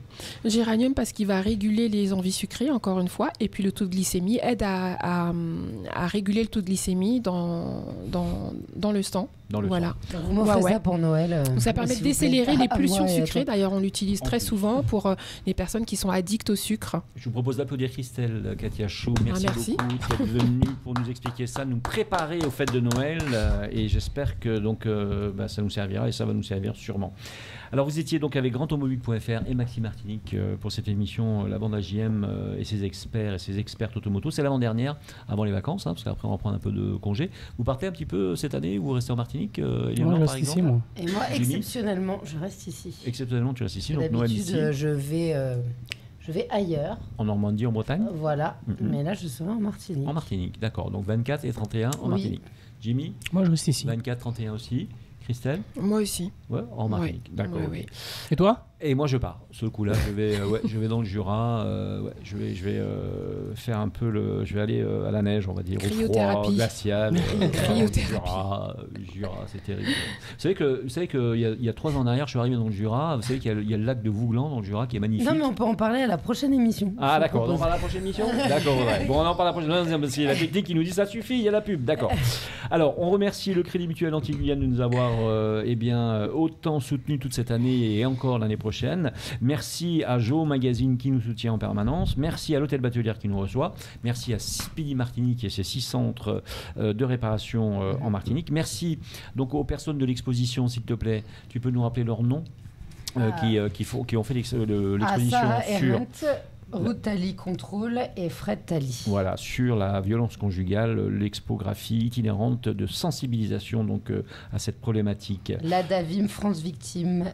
Le géranium parce qu'il va réguler les envies sucrées, encore une fois, et puis le taux de glycémie aide à réguler le taux de glycémie dans le sang. Voilà. Vous m'offrez ça pour Noël. Ça permet de décélérer les pulsions sucrées. D'ailleurs, on l'utilise très souvent pour les personnes qui sont addictes au sucre. Je vous propose d'applaudir Christelle Katia Chaud. Merci beaucoup d'être venue pour nous expliquer ça, nous préparer aux fêtes de Noël. Et j'espère que donc, ça nous servira et ça va nous servir sûrement. Alors vous étiez donc avec grandautomobile.fr et Maxime Martinique pour cette émission La Bande AJM et ses experts et ses expertes automoto. C'est l'avant-dernière avant les vacances, parce qu'après on va prendre un peu de congé. Vous partez un petit peu cette année ou vous restez en Martinique Moi je reste ici, moi. Et moi exceptionnellement je reste ici. Exceptionnellement tu restes ici, donc Noël ici. Je vais ailleurs. En Normandie, en Bretagne. Voilà, mais là je serai en Martinique. En Martinique, d'accord. Donc 24 et 31 en Martinique. Jimmy ? Moi je reste ici. 24, 31 aussi. Christelle ? Moi aussi. Ouais, en Martinique. Oui. D'accord. Oui. Et toi ? Et moi je pars. Ce coup-là, je vais dans le Jura. Je vais faire un peu je vais aller à la neige, on va dire, au froid glacial. Jura, c'est terrible. Vous savez qu'il y a 3 ans en arrière, je suis arrivé dans le Jura. Vous savez qu'il y a le lac de Vouglan dans le Jura qui est magnifique. Non, mais on peut en parler à la prochaine émission. Ah d'accord, on en parle à la prochaine émission. D'accord, ouais. Bon, on en parle à la prochaine émission parce qu'il y a la technique qui nous dit ça suffit, il y a la pub. D'accord. Alors, on remercie le Crédit Mutuel Antilles-Guyane de nous avoir autant soutenu toute cette année et encore l'année prochaine. Merci à Jo Magazine qui nous soutient en permanence. Merci à l'Hôtel Batelière qui nous reçoit. Merci à Speedy Martinique et ses 6 centres de réparation en Martinique. Merci donc aux personnes de l'exposition, s'il te plaît. Tu peux nous rappeler leur nom qui ont fait l'exposition sur... Ruth Tally Contrôle et Fred Tally. Voilà, sur la violence conjugale, l'expographie itinérante de sensibilisation donc, à cette problématique. La DAVIM France Victime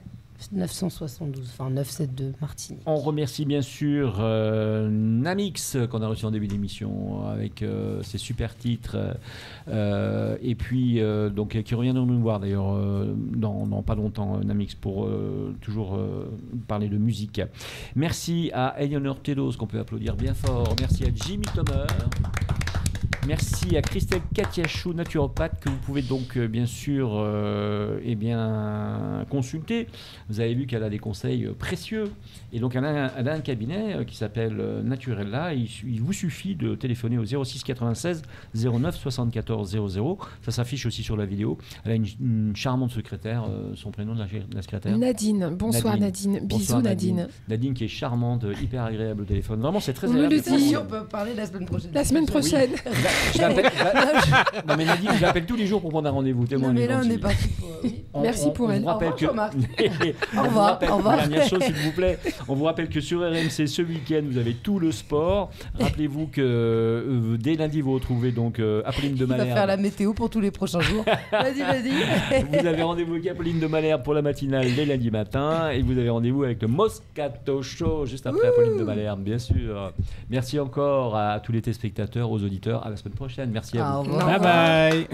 972, enfin 972 Martinique. On remercie bien sûr Namix qu'on a reçu en début d'émission avec ses super titres et puis donc qui reviendront nous voir d'ailleurs dans pas longtemps Namix pour toujours parler de musique. Merci à Eleanor Tedos qu'on peut applaudir bien fort. Merci à Jimmy Thomer. Merci à Christelle Katiachou, naturopathe, que vous pouvez donc bien sûr consulter. Vous avez vu qu'elle a des conseils précieux. Et donc elle a un cabinet qui s'appelle Naturella. Il vous suffit de téléphoner au 06 96 09 74 00. Ça s'affiche aussi sur la vidéo. Elle a une charmante secrétaire. Son prénom de la secrétaire, Nadine. Bonsoir Nadine. Bisous Nadine. Nadine qui est charmante, hyper agréable au téléphone. Vraiment, c'est très agréable. On peut parler la semaine prochaine. La semaine prochaine. Oui. Non mais Nadine, je l'appelle tous les jours pour prendre un rendez-vous. Non mais là on est parti pour... Merci pour elle. Au revoir. Au revoir. Dernière chose s'il vous plaît. On vous rappelle que sur RMC ce week-end vous avez tout le sport. Rappelez-vous que dès lundi vous retrouvez donc Apolline de Malherbe. Il va faire la météo pour tous les prochains jours. Vas-y. Vous avez rendez-vous avec Apolline de Malherbe pour la matinale dès lundi matin et vous avez rendez-vous avec le Moscato Show juste après Apolline de Malherbe, bien sûr. Merci encore à tous les téléspectateurs, aux auditeurs. À la semaine prochaine. Merci à vous. Bye bye.